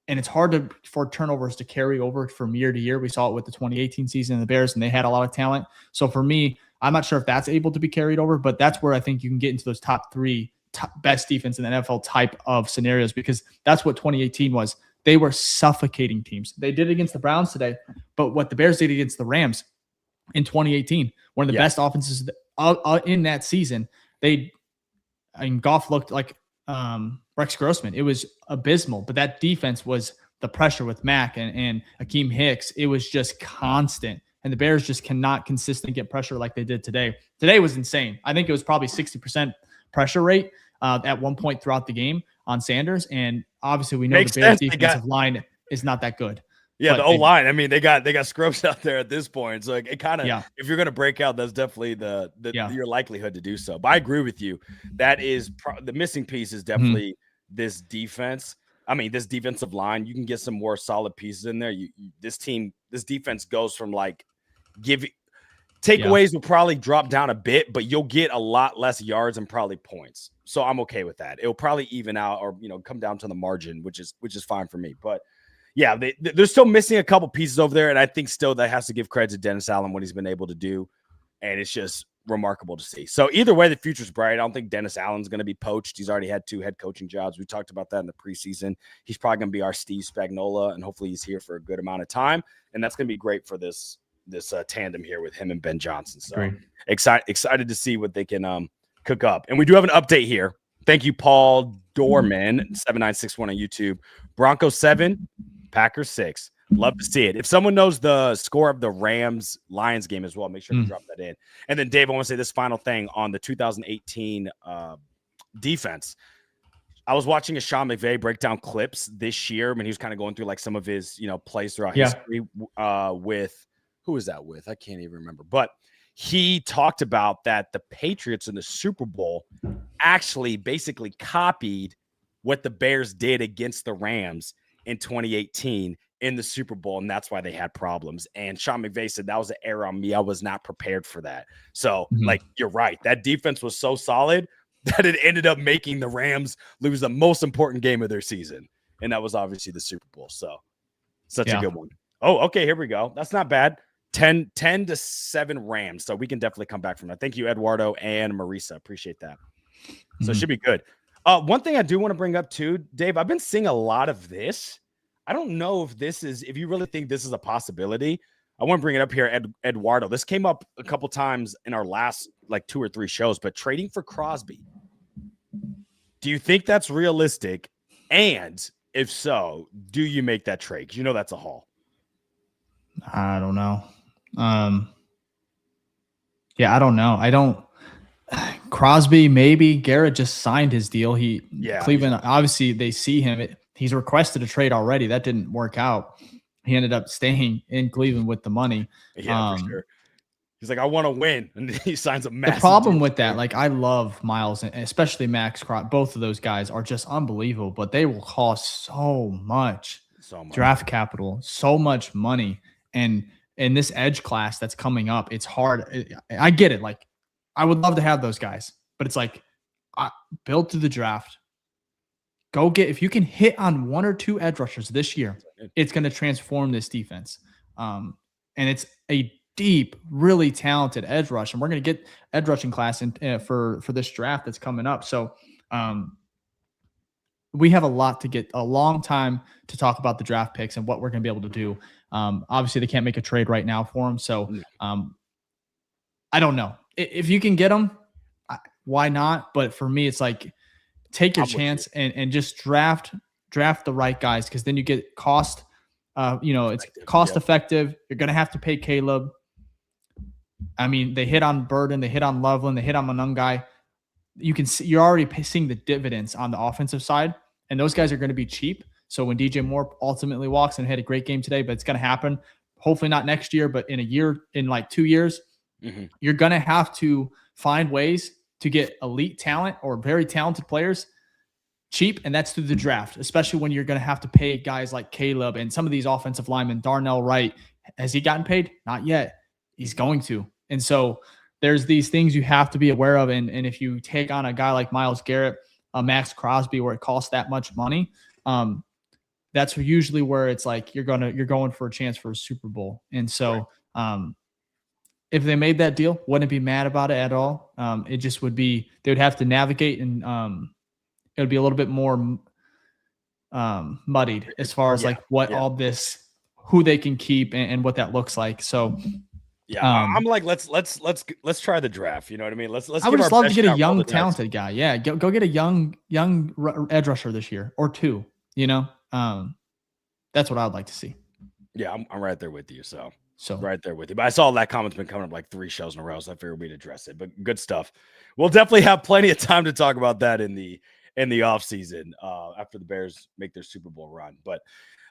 and it's hard for turnovers to carry over from year to year. We saw it with the 2018 season of the Bears, and they had a lot of talent. So for me, I'm not sure if that's able to be carried over, but that's where I think you can get into those top three best defense in the NFL type of scenarios, because that's what 2018 was. They were suffocating teams. They did it against the Browns today, but what the Bears did against the Rams in 2018, one of the best offenses in that season, Goff looked like Rex Grossman. It was abysmal, but that defense was the pressure with Mack and Akeem Hicks. It was just constant, and the Bears just cannot consistently get pressure like they did today. Today was insane. I think it was probably 60% pressure rate at one point throughout the game on Sanders, and obviously we know the Bears defensive line is not that good. Yeah, the O-line. I mean, they got Scrubs out there at this point. So it kind of, if you're going to break out, that's definitely your likelihood to do so. But I agree with you. That is the missing piece is definitely this defense. I mean, this defensive line. You can get some more solid pieces in there. This defense goes from like takeaways will probably drop down a bit, but you'll get a lot less yards and probably points. So I'm okay with that. It'll probably even out or come down to the margin, which is fine for me. But yeah, they're still missing a couple pieces over there, and I think still that has to give credit to Dennis Allen, what he's been able to do, and it's just remarkable to see. So either way, the future's bright. I don't think Dennis Allen's going to be poached. He's already had 2 head coaching jobs. We talked about that in the preseason. He's probably going to be our Steve Spagnuolo, and hopefully he's here for a good amount of time, and that's going to be great for this tandem here with him and Ben Johnson. So excited to see what they can cook up. And we do have an update here. Thank you, Paul Dorman, 7961 on YouTube. Broncos 7, Packers 6. Love to see it. If someone knows the score of the Rams-Lions game as well, make sure to drop that in. And then, Dave, I want to say this final thing on the 2018 defense. I was watching a Sean McVay break down clips this year when he was kind of going through like some of his, plays throughout history with – who was that with? I can't even remember. But he talked about that the Patriots in the Super Bowl actually basically copied what the Bears did against the Rams in 2018 in the Super Bowl, and that's why they had problems. And Sean McVay said that was an error on me. I was not prepared for that. So, you're right. That defense was so solid that it ended up making the Rams lose the most important game of their season, and that was obviously the Super Bowl. So, such a good one. Oh, okay, here we go. That's not bad. 10-7 Rams. So we can definitely come back from that. Thank you, Eduardo and Marisa. Appreciate that. So it should be good. One thing I do want to bring up too, Dave, I've been seeing a lot of this. I don't know if you really think this is a possibility. I want to bring it up here, Eduardo. This came up a couple times in our last like 2 or 3 shows, but trading for Crosby. Do you think that's realistic? And if so, do you make that trade? Because that's a haul. I don't know. I don't know. Crosby, maybe. Garrett just signed his deal. Cleveland, obviously they see him. He's requested a trade already. That didn't work out. He ended up staying in Cleveland with the money. Yeah, for sure. He's like, I want to win. And he signs a massive. The problem with that, like I love Miles and especially Max Crosby. Both of those guys are just unbelievable, but they will cost so much draft capital, so much money. And in this edge class that's coming up, it's hard. I get it. Like, I would love to have those guys, but it's like build through the draft. Go get, if you can hit on 1 or 2 edge rushers this year, it's going to transform this defense. And it's a deep, really talented edge rush. And we're going to get edge rushing class for this draft that's coming up. So we have a long time to talk about the draft picks and what we're going to be able to do. Obviously they can't make a trade right now for them. So I don't know if you can get them, why not? But for me, it's like, take your chance and just draft the right guys. Cause then you get cost, it's cost effective. You're going to have to pay Caleb. I mean, they hit on Burden, they hit on Loveland, they hit on Monungai. You can see, you're already seeing the dividends on the offensive side, and those guys are going to be cheap. So when DJ Moore ultimately walks and had a great game today, but it's going to happen, hopefully not next year, but in a year, in like 2 years, you're going to have to find ways to get elite talent or very talented players cheap. And that's through the draft, especially when you're going to have to pay guys like Caleb and some of these offensive linemen. Darnell Wright, has he gotten paid? Not yet. He's going to. And so there's these things you have to be aware of. And if you take on a guy like Myles Garrett, Max Crosby, where it costs that much money, that's usually where it's like you're going for a chance for a Super Bowl. And so if they made that deal, wouldn't be mad about it at all. It just would be, they would have to navigate, and it would be a little bit more muddied as far as all this, who they can keep and what that looks like. So I'm like, let's try the draft. You know what I mean? Let's. I would just love to get a young, talented guy. Yeah, go get a young edge rusher this year or two. You know, that's what I'd like to see. Yeah, I'm right there with you. So right there with you. But I saw that comment's been coming up like 3 shows in a row, so I figured we'd address it. But good stuff. We'll definitely have plenty of time to talk about that in the off season after the Bears make their Super Bowl run. But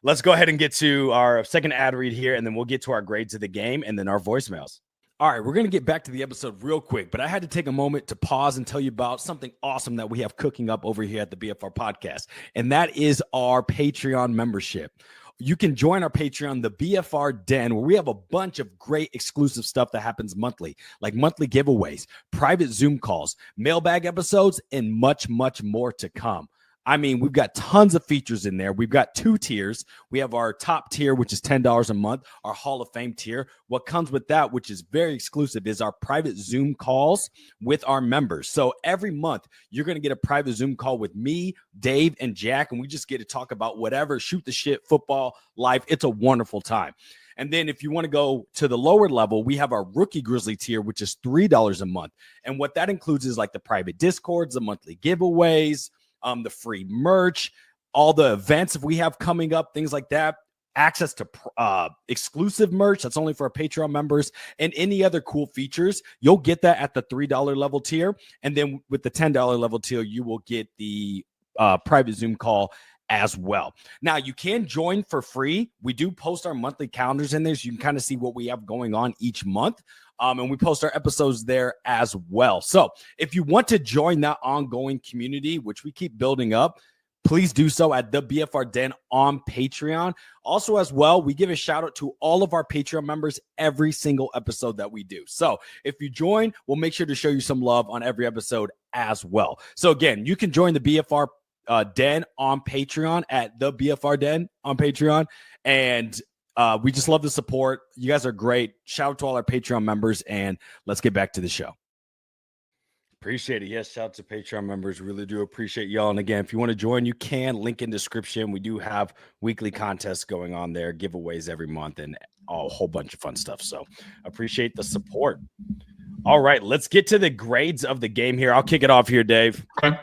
let's go ahead and get to our second ad read here, and then we'll get to our grades of the game and then our voicemails. All right, we're going to get back to the episode real quick, but I had to take a moment to pause and tell you about something awesome that we have cooking up over here at the BFR Podcast, and that is our Patreon membership. You can join our Patreon, the BFR Den, where we have a bunch of great exclusive stuff that happens monthly, like monthly giveaways, private Zoom calls, mailbag episodes, and much, much more to come. I mean, we've got tons of features in there. We've got 2 tiers. We have our top tier, which is $10 a month, our Hall of Fame tier. What comes with that, which is very exclusive, is our private Zoom calls with our members. So every month, you're going to get a private Zoom call with me, Dave, and Jack, and we just get to talk about whatever, shoot the shit, football, life. It's a wonderful time. And then if you want to go to the lower level, we have our Rookie Grizzly tier, which is $3 a month. And what that includes is like the private Discords, the monthly giveaways, the free merch, all the events if we have coming up, things like that, access to exclusive merch that's only for our Patreon members, and any other cool features. You'll get that at the $3 level tier. And then with the $10 level tier, you will get the private Zoom call as well. Now, you can join for free. We do post our monthly calendars in there, so you can kind of see what we have going on each month. And we post our episodes there as well. So if you want to join that ongoing community, which we keep building up, please do so at the BFR Den on Patreon. Also, as well, we give a shout out to all of our Patreon members every single episode that we do. So if you join, we'll make sure to show you some love on every episode as well. So again, you can join the BFR Den on Patreon at the BFR Den on Patreon. And we just love the support. You guys are great. Shout out to all our Patreon members, and let's get back to the show. Appreciate it. Yes, shout out to Patreon members. Really do appreciate y'all. And again, if you want to join, you can. Link in description. We do have weekly contests going on there, giveaways every month, and a whole bunch of fun stuff. So appreciate the support. All right, let's get to the grades of the game here. I'll kick it off here, Dave. Okay.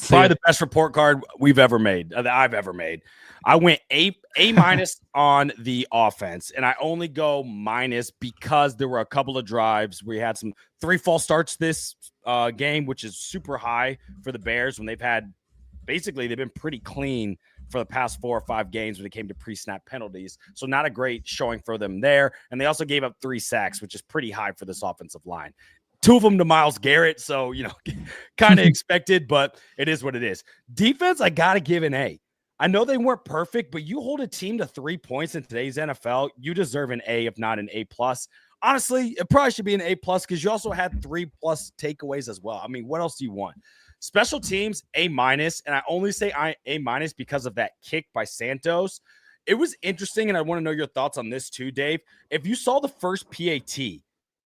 Probably the best report card we've ever made, that I've ever made. I went A minus on the offense, and I only go minus because there were a couple of drives. We had some 3 false starts this game, which is super high for the Bears when they've been pretty clean for the past 4 or 5 games when it came to pre-snap penalties. So not a great showing for them there. And they also gave up 3 sacks, which is pretty high for this offensive line. 2 of them to Myles Garrett, so, kind of expected, but it is what it is. Defense, I got to give an A. I know they weren't perfect, but you hold a team to 3 points in today's NFL, you deserve an A, if not an A+. Honestly, it probably should be an A+ because you also had 3+ takeaways as well. I mean, what else do you want? Special teams, A-, and I only say A- because of that kick by Santos. It was interesting, and I want to know your thoughts on this too, Dave. If you saw the first PAT,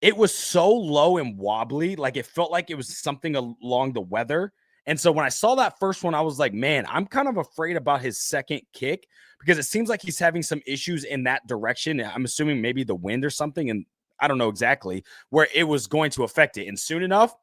it was so low and wobbly, like it felt like it was something along the weather. And so when I saw that first one, I was like, man, I'm kind of afraid about his second kick because it seems like he's having some issues in that direction. I'm assuming maybe the wind or something, and I don't know exactly where it was going to affect it. And soon enough,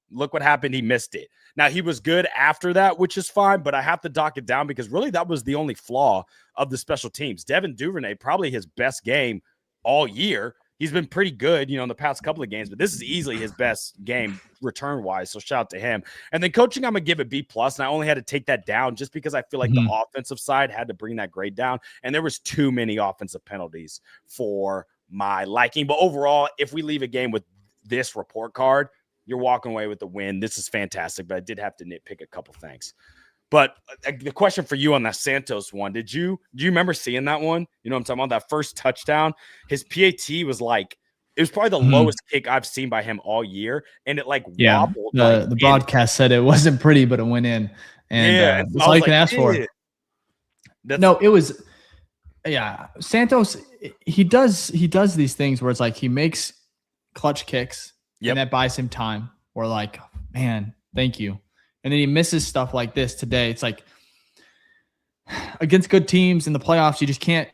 look what happened. He missed it. Now, he was good after that, which is fine, but I have to dock it down because really that was the only flaw of the special teams. Devin Duvernay, probably his best game all year. He's been pretty good, in the past couple of games, but this is easily his best game return-wise, so shout out to him. And then coaching, I'm going to give it B+, and I only had to take that down just because I feel like the offensive side had to bring that grade down, and there was too many offensive penalties for my liking. But overall, if we leave a game with this report card, you're walking away with the win. This is fantastic, but I did have to nitpick a couple things. But the question for you on that Santos one, do you remember seeing that one? You know what I'm talking about? That first touchdown, his PAT was like, it was probably the lowest kick I've seen by him all year. And it wobbled. The broadcast said it wasn't pretty, but it went in. And that's all you can ask for. No, it was, yeah. Santos, he does these things where it's like he makes clutch kicks and that buys him time. We're like, man, thank you. And then he misses stuff like this today. It's like against good teams in the playoffs,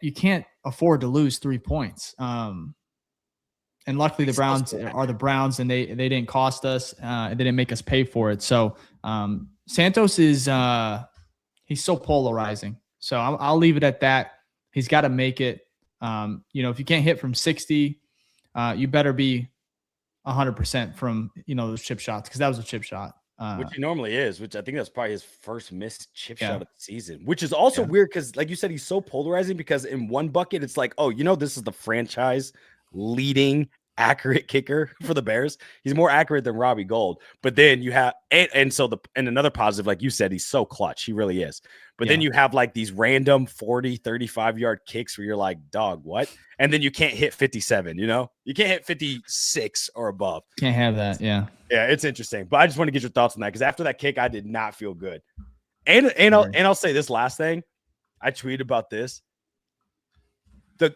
you can't afford to lose 3 points. And luckily the Browns are the Browns, and they didn't cost us. They didn't make us pay for it. So Santos is he's so polarizing. So I'll leave it at that. He's got to make it. If you can't hit from 60, you better be 100% from those chip shots, because that was a chip shot. Which he normally is, which I think that's probably his first missed chip shot of the season, which is also weird because, like you said, he's so polarizing because in one bucket, it's like, oh, this is the franchise leading accurate kicker for the Bears. He's more accurate than Robbie Gould. But then you have, and another positive, like you said, he's so clutch. He really is. But then you have like these random 40, 35-yard kicks where you're like, dog, what? And then you can't hit 57, you can't hit 56 or above. Can't have that. Yeah. Yeah, it's interesting. But I just want to get your thoughts on that, because after that kick, I did not feel good. And I'll say this last thing. I tweeted about this.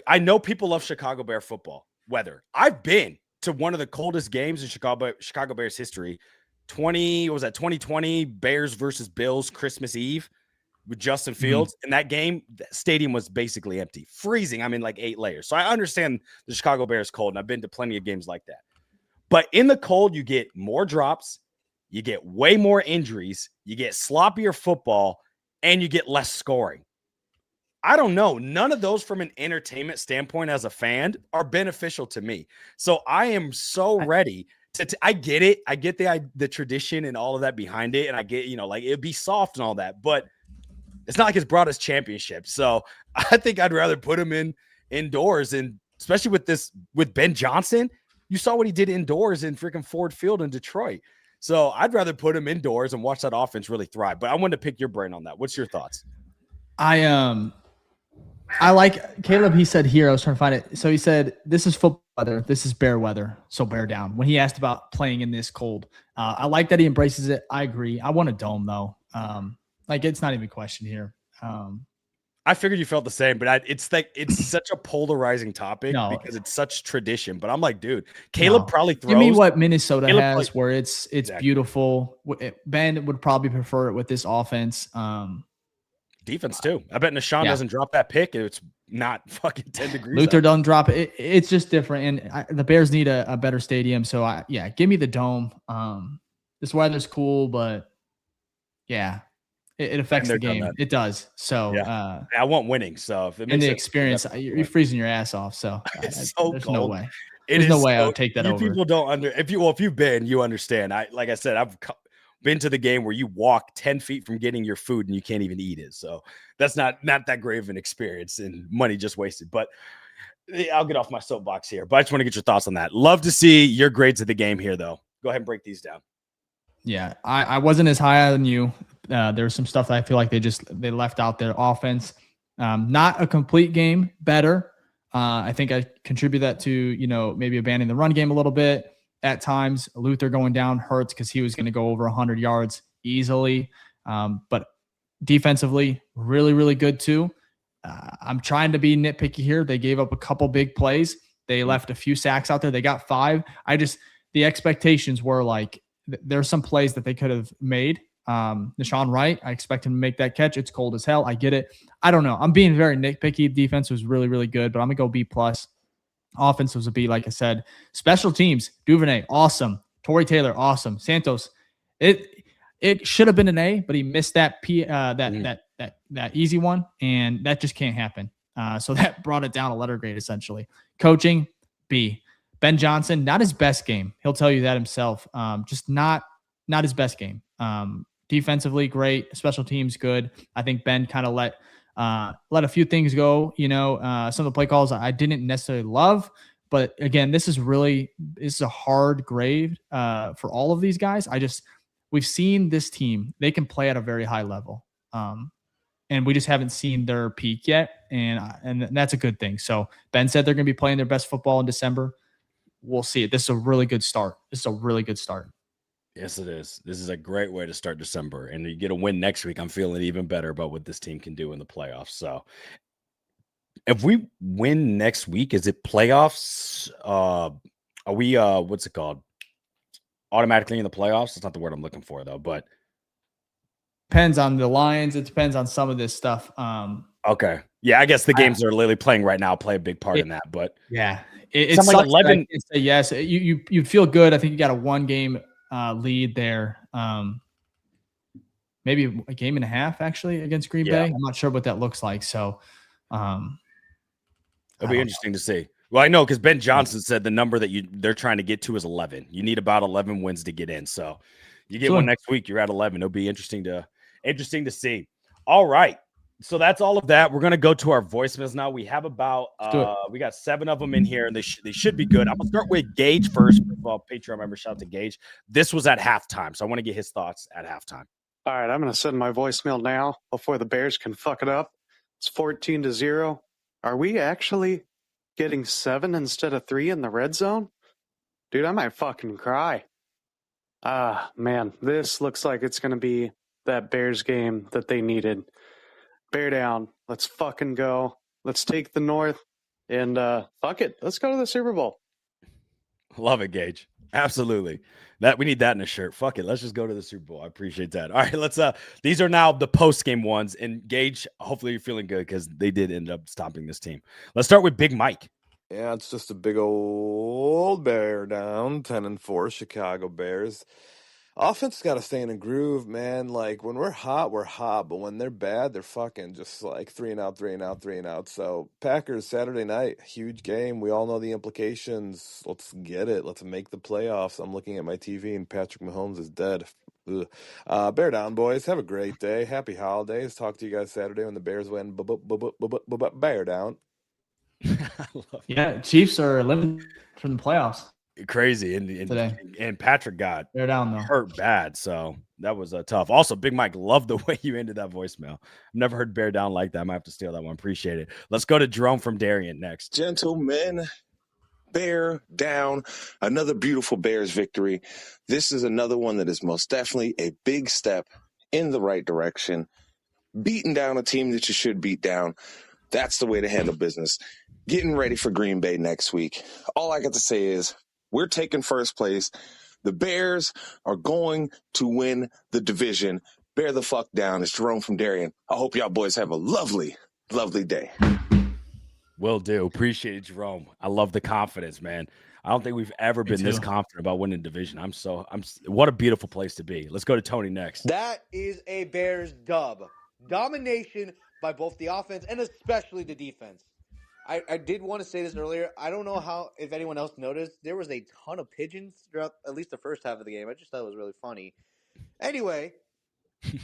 I know people love Chicago Bear football weather. I've been to one of the coldest games in Chicago Bears history. 2020 Bears versus Bills Christmas Eve with Justin Fields. And that game, the stadium was basically empty, freezing. I'm in like 8 layers. So I understand the Chicago Bears cold, and I've been to plenty of games like that. But in the cold, you get more drops, you get way more injuries, you get sloppier football, and you get less scoring. I don't know. None of those from an entertainment standpoint as a fan are beneficial to me. So I am so ready to I get it. I get the tradition and all of that behind it. And I get, like it'd be soft and all that, but it's not like it's brought us championships. So I think I'd rather put him indoors, and especially with Ben Johnson, you saw what he did indoors in freaking Ford Field in Detroit. So I'd rather put him indoors and watch that offense really thrive. But I wanted to pick your brain on that. What's your thoughts? I like Caleb. He said here, I was trying to find it. So he said, this is football weather. This is bear weather. So bear down. When he asked about playing in this cold, I like that he embraces it. I agree. I want a dome though. It's not even a question here. I figured you felt the same, but it's such a polarizing topic because it's such tradition. But I'm like, dude, Caleb probably throws. Give me what Minnesota has, where it's exactly. Beautiful. Ben would probably prefer it with this offense. Defense too. I bet Nashawn doesn't drop that pick. It's not fucking 10 degrees. Luther doesn't drop it. It's just different. And the Bears need a better stadium. So give me the dome. This weather's cool, but it affects the game. It does. So I want winning. So if it makes the experience, you're freezing your ass off. So there's no way. There's no way I would take that over. People don't if you've been, you understand. Like I said, I've been to the game where you walk 10 feet from getting your food and you can't even eat it. So that's not that great of an experience, and money just wasted. But I'll get off my soapbox here. But I just want to get your thoughts on that. Love to see your grades of the game here, though. Go ahead and break these down. Yeah, I wasn't as high on you. There's some stuff that I feel like they left out there. Offense, not a complete game, better. I think I contribute that to, maybe abandoning the run game a little bit. At times, Luther going down hurts because he was going to go over 100 yards easily. But defensively, really, really good too. I'm trying to be nitpicky here. They gave up a couple big plays. They left a few sacks out there. They got 5. The expectations were like, there's some plays that they could have made. Nashawn Wright, I expect him to make that catch. It's cold as hell. I get it. I don't know. I'm being very nitpicky. Defense was really, really good, but I'm going to go B+. Offense was a B, like I said. Special teams, Duvernay, awesome. Torrey Taylor, awesome. Santos, it should have been an A, but he missed that easy one, and that just can't happen. So that brought it down a letter grade essentially. Coaching, B. Ben Johnson, not his best game. He'll tell you that himself. Just not his best game. Defensively, great. Special teams, good. I think Ben kind of let a few things go. Some of the play calls I didn't necessarily love, but again, this is a hard grade for all of these guys. We've seen this team; they can play at a very high level, and we just haven't seen their peak yet, and that's a good thing. So Ben said they're going to be playing their best football in December. We'll see it. This is a really good start. Yes, it is. This is a great way to start December. And you get a win next week. I'm feeling even better about what this team can do in the playoffs. So if we win next week, is it playoffs? Are we what's it called? Automatically in the playoffs? That's not the word I'm looking for though, but Depends on the Lions. It depends on some of this stuff. okay. Yeah, I guess the games they're literally playing right now play a big part in that. But yeah, it something like sucks that I 11. can't say yes. You feel good. I think you got a 1-game lead there. Maybe a game and a half actually against Green Bay. I'm not sure what that looks like. So it'll be interesting to see. Well, I know because Ben Johnson said the number that they're trying to get to is 11. You need about 11 wins to get in. So you get one next week, you're at 11. It'll be interesting to see. All right. So that's all of that. We're gonna go to our voicemails now. We have about we got 7 of them in here, and they should be good. I'm gonna start with Gage first. First of all, Patreon member, shout out to Gage. This was at halftime, so I want to get his thoughts at halftime. All right, I'm gonna send my voicemail now before the Bears can fuck it up. It's 14-0. Are we actually getting 7 instead of 3 in the red zone? Dude, I might fucking cry. Man, this looks like it's gonna be that Bears game that they needed. Bear down. Let's fucking go. Let's take the North and fuck it. Let's go to the Super Bowl. Love it, Gage. Absolutely. We need that in a shirt. Fuck it. Let's just go to the Super Bowl. I appreciate that. All right, let's these are now the post-game ones. And Gage, hopefully you're feeling good because they did end up stopping this team. Let's start with Big Mike. Yeah, it's just a big old bear down, 10-4 Chicago Bears. Offense got to stay in a groove, man. Like, when we're hot, but when they're bad, they're fucking just like 3 and out, 3 and out, 3 and out. So, Packers, Saturday night, huge game. We all know the implications. Let's get it. Let's make the playoffs. I'm looking at my TV, and Patrick Mahomes is dead. Ugh. Bear down, boys. Have a great day. Happy holidays. Talk to you guys Saturday when the Bears win. Bear down. Yeah, Chiefs are eliminated from the playoffs. Crazy. And Patrick got hurt bad. So that was tough. Also, Big Mike, love the way you ended that voicemail. I've never heard bear down like that. I might have to steal that one. Appreciate it. Let's go to Jerome from Darien next. Gentlemen, bear down. Another beautiful Bears victory. This is another one that is most definitely a big step in the right direction. Beating down a team that you should beat down. That's the way to handle business. Getting ready for Green Bay next week. All I got to say is we're taking first place. The Bears are going to win the division. Bear the fuck down. It's Jerome from Darien. I hope y'all boys have a lovely, lovely day. Will do. Appreciate it, Jerome. I love the confidence, man. I don't think we've ever been this confident about winning division. What a beautiful place to be. Let's go to Tony next. That is a Bears dub. Domination by both the offense and especially the defense. I did want to say this earlier. I don't know if anyone else noticed. There was a ton of pigeons throughout at least the first half of the game. I just thought it was really funny. Anyway,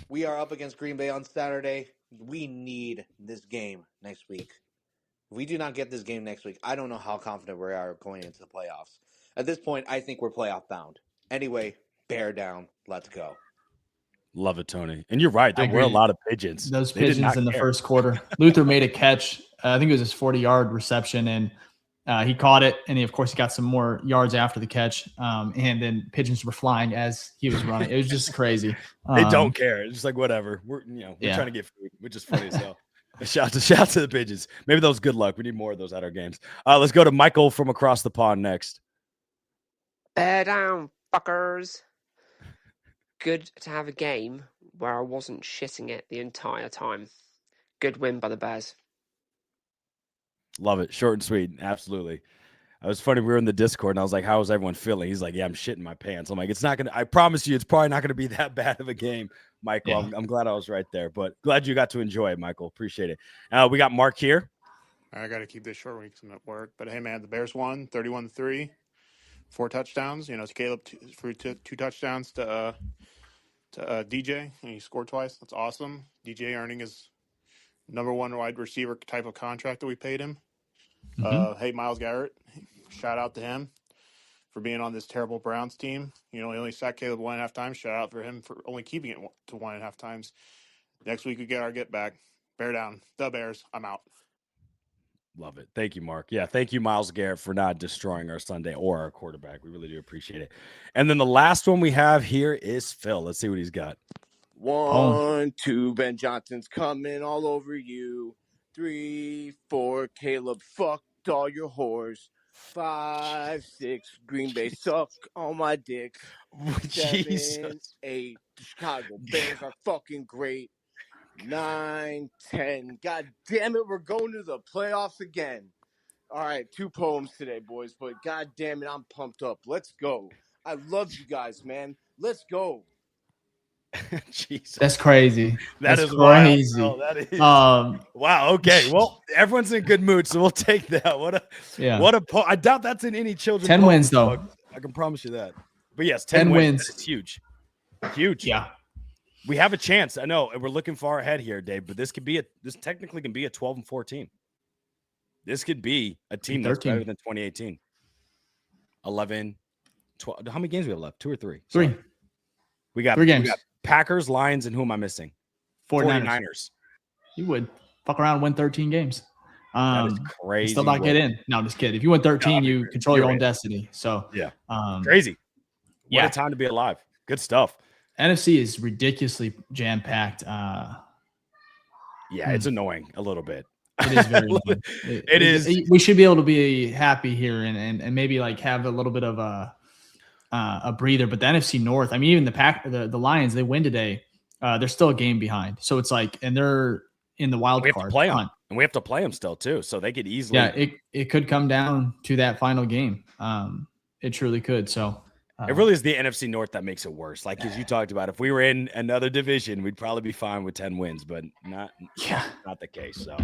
we are up against Green Bay on Saturday. We need this game next week. If we do not get this game next week, I don't know how confident we are going into the playoffs. At this point, I think we're playoff bound. Anyway, bear down. Let's go. Love it, Tony. And you're right. There were a lot of pigeons. Those pigeons in the first quarter. Luther made a catch. I think it was his 40-yard reception, and he caught it. And of course, he got some more yards after the catch. And then pigeons were flying as he was running. It was just crazy. They don't care. It's just like, whatever. We're trying to get food, which is funny as hell. Shout out to the pigeons. Maybe those good luck. We need more of those at our games. Let's go to Michael from across the pond next. Bear down, fuckers. Good to have a game where I wasn't shitting it the entire time. Good win by the Bears. Love it. Short and sweet. Absolutely. It was funny. We were in the Discord and I was like, how is everyone feeling? He's like, yeah, I'm shitting my pants. I'm like, I promise you, it's probably not going to be that bad of a game, Michael. Yeah. I'm glad I was right there, but glad you got to enjoy it, Michael. Appreciate it. We got Mark here. I got to keep this short because I'm at work, but hey, man, the Bears won 31-3, 4 touchdowns. You know, it's Caleb for 2 touchdowns to DJ, and he scored twice. That's awesome. DJ earning his number 1 wide receiver type of contract that we paid him. Mm-hmm. Hey, Myles Garrett, shout out to him for being on this terrible Browns team. You know, he only sacked Caleb 1.5 times. Shout out for him for only keeping it to 1.5 times. Next week we get our get back. Bear down. The Bears. I'm out. Love it. Thank you, Mark. Yeah, thank you, Myles Garrett, for not destroying our Sunday or our quarterback. We really do appreciate it. And then the last one we have here is Phil. Let's see what he's got. 1, 2, Ben Johnson's coming all over you. 3, 4, Caleb fucked all your whores. 5, 6, Green Bay suck all my dicks. 7, 8, the Chicago Bears are fucking great. 9, 10, God damn it, we're going to the playoffs again. All right, 2 poems today, boys, but God damn it, I'm pumped up. Let's go. I love you guys, man. Let's go. Jesus. That's crazy. That That's is crazy. wild. That is Um, wow. Okay. Well, everyone's in a good mood, so we'll take that. What a I doubt that's in any children's 10 wins though. book. I can promise you that. But yes, 10 wins. It's huge. Huge. Yeah. We have a chance. I know, and we're looking far ahead here, Dave, but this technically can be a 12-4 team. This could be a team that's better than 2018. 11, 12. How many games we have left? 2 or 3? 3. Sorry. We got 3 games. We got Packers, Lions, and who am I missing? 49ers. You would fuck around and win 13 games. That is crazy. Still not get in. No, I'm just kidding. If you win 13, you control your own destiny. So yeah, crazy. What a time to be alive. Good stuff. NFC is ridiculously jam-packed. It's annoying a little bit. It is very annoying. It is. We should be able to be happy here and maybe like have a little bit of a breather. But the NFC North, I mean, even the Lions, they win today. They're still a game behind. So it's like, and they're in the wild card hunt. And we have to play them still too. So they could easily. Yeah, it could come down to that final game. It truly could. So it really is the NFC North that makes it worse. Like as you talked about, if we were in another division, we'd probably be fine with 10 wins, but not the case. So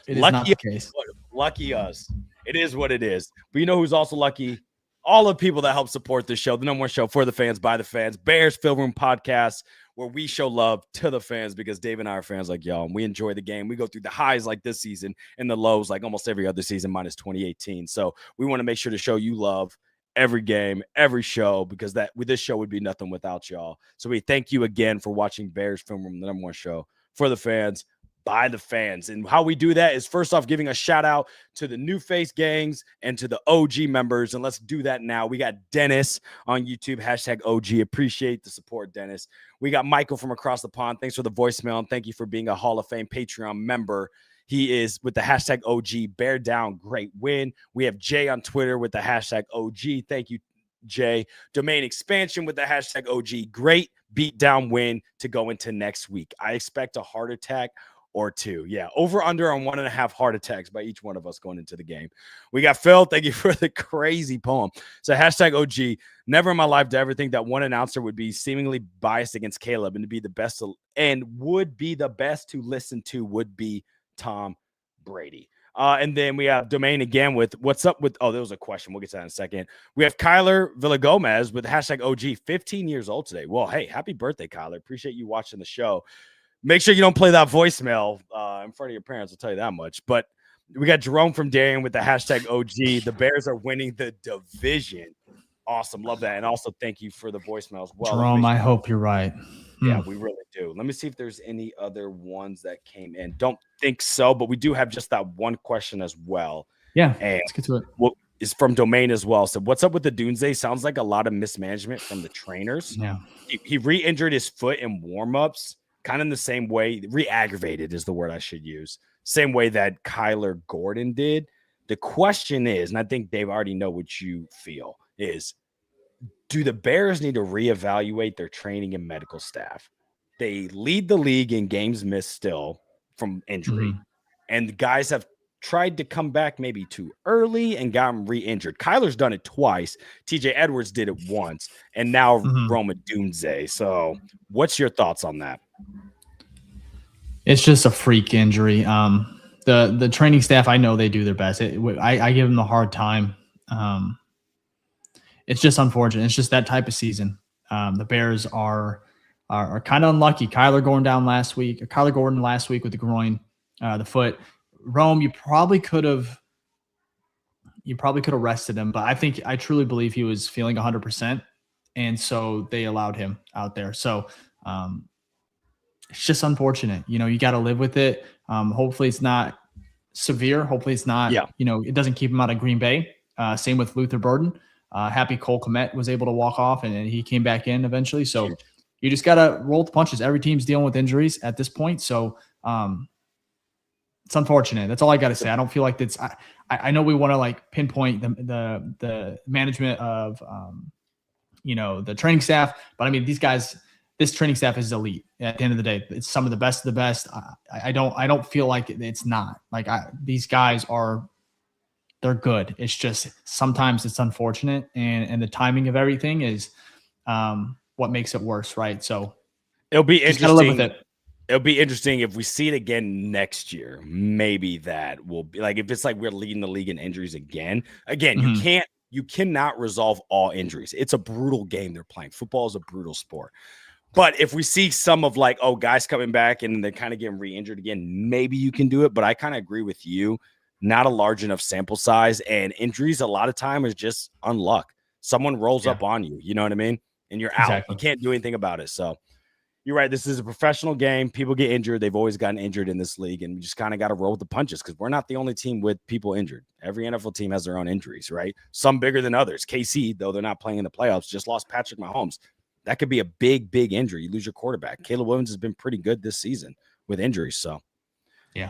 it is not the case. Lucky us. It is what it is. But you know who's also lucky? All the people that help support this show, the number one show for the fans, by the fans, Bears Film Room Podcast, where we show love to the fans because Dave and I are fans like y'all, and we enjoy the game. We go through the highs like this season and the lows like almost every other season minus 2018. So we want to make sure to show you love every game, every show, because this show would be nothing without y'all. So we thank you again for watching Bears Film Room, the number one show for the fans, by the fans. And how we do that is first off giving a shout out to the new face gangs and to the OG members. And let's do that now. We got Dennis on YouTube, #OG. Appreciate the support, Dennis. We got Michael from across the pond. Thanks for the voicemail. And thank you for being a Hall of Fame Patreon member. He is with the #OG, bear down, great win. We have Jay on Twitter with the #OG. Thank you, Jay. Domain expansion with the #OG, great beat down win to go into next week. I expect a heart attack or 2. Yeah, over under on 1.5 heart attacks by each one of us going into the game. We got Phil. Thank you for the crazy poem. So #OG, never in my life did I ever think that one announcer would be seemingly biased against Caleb and to be the best would be the best to listen to would be Tom Brady. And then we have Domain again with what's up with, there was a question. We'll get to that in a second. We have Kyler Villagomez with #OG, 15 years old today. Well, hey, happy birthday, Kyler. Appreciate you watching the show. Make sure you don't play that voicemail in front of your parents. I'll tell you that much. But we got Jerome from Darien with the #OG. The Bears are winning the division. Awesome. Love that. And also thank you for the voicemail as well. Jerome, I hope you're right. Yeah, we really do. Let me see if there's any other ones that came in. Don't think so, but we do have just that one question as well. Yeah, and let's get to it. Well, it's from Domain as well. So what's up with the Odunze? Sounds like a lot of mismanagement from the trainers. Yeah. He re-injured his foot in warm-ups, kind of in the same way. Re-aggravated is the word I should use. Same way that Kyler Gordon did. The question is, and I think Dave already know what you feel, is do the Bears need to reevaluate their training and medical staff? They lead the league in games missed still from injury. And the guys have tried to come back maybe too early and got him re-injured. Kyler's done it twice. TJ Edwards did it once. And now Rome Odunze. So what's your thoughts on that? It's just a freak injury. The training staff, I know they do their best. I give them a hard time. It's just unfortunate. It's just that type of season. The Bears are kind of unlucky. Kyler Gordon last week with the groin, the foot. Rome, you probably could have rested him, but I truly believe he was feeling 100%, and so they allowed him out there. So it's just unfortunate. You know, you got to live with it. Hopefully it's not severe. Hopefully it's not, Yeah. it doesn't keep him out of Green Bay. Same with Luther Burden. Happy Cole Kmet was able to walk off and he came back in eventually. So you just got to roll the punches. Every team's dealing with injuries at this point. So it's unfortunate. That's all I got to say. I don't feel like that's, I know we want to like pinpoint the management of, the training staff, but I mean, these guys, this training staff is elite at the end of the day. It's some of the best of the best. I don't feel like it's not like these guys they're good. It's just, sometimes it's unfortunate and the timing of everything is what makes it worse. Right. So it'll be interesting. Live with it. It'll be interesting if we see it again next year. Maybe that will be like, if it's like we're leading the league in injuries again, you cannot resolve all injuries. It's a brutal game they're playing. Football is a brutal sport. But if we see some of like, guys coming back and they're kind of getting re-injured again, maybe you can do it. But I kind of agree with you. Not a large enough sample size, and injuries a lot of time is just unluck. Someone rolls up on you, you know what I mean? And you're out. Exactly. You can't do anything about it. So you're right. This is a professional game. People get injured. They've always gotten injured in this league, and we just kind of got to roll with the punches because we're not the only team with people injured. Every NFL team has their own injuries, right? Some bigger than others. KC, though they're not playing in the playoffs, just lost Patrick Mahomes. That could be a big, big injury. You lose your quarterback. Caleb Williams has been pretty good this season with injuries. So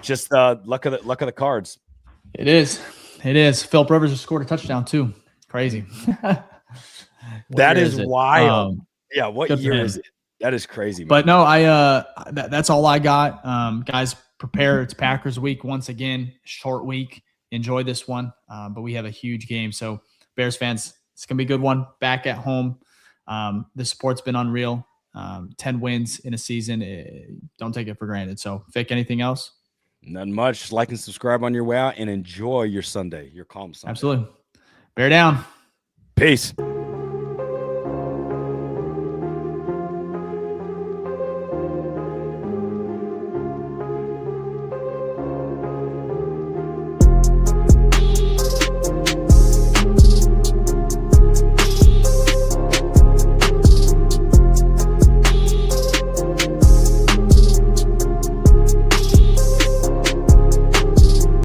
just luck of the cards. It is. Philip Rivers has scored a touchdown too. Crazy. That is wild. What year is it? That is crazy, man. But no, that's all I got. Guys, prepare. It's Packers week once again. Short week. Enjoy this one. But we have a huge game. So Bears fans, it's gonna be a good one. Back at home. The support's been unreal. 10 wins in a season. Don't take it for granted. So, Vic, anything else? Nothing much. Just like and subscribe on your way out and enjoy your Sunday, your calm Sunday. Absolutely. Bear down. Peace.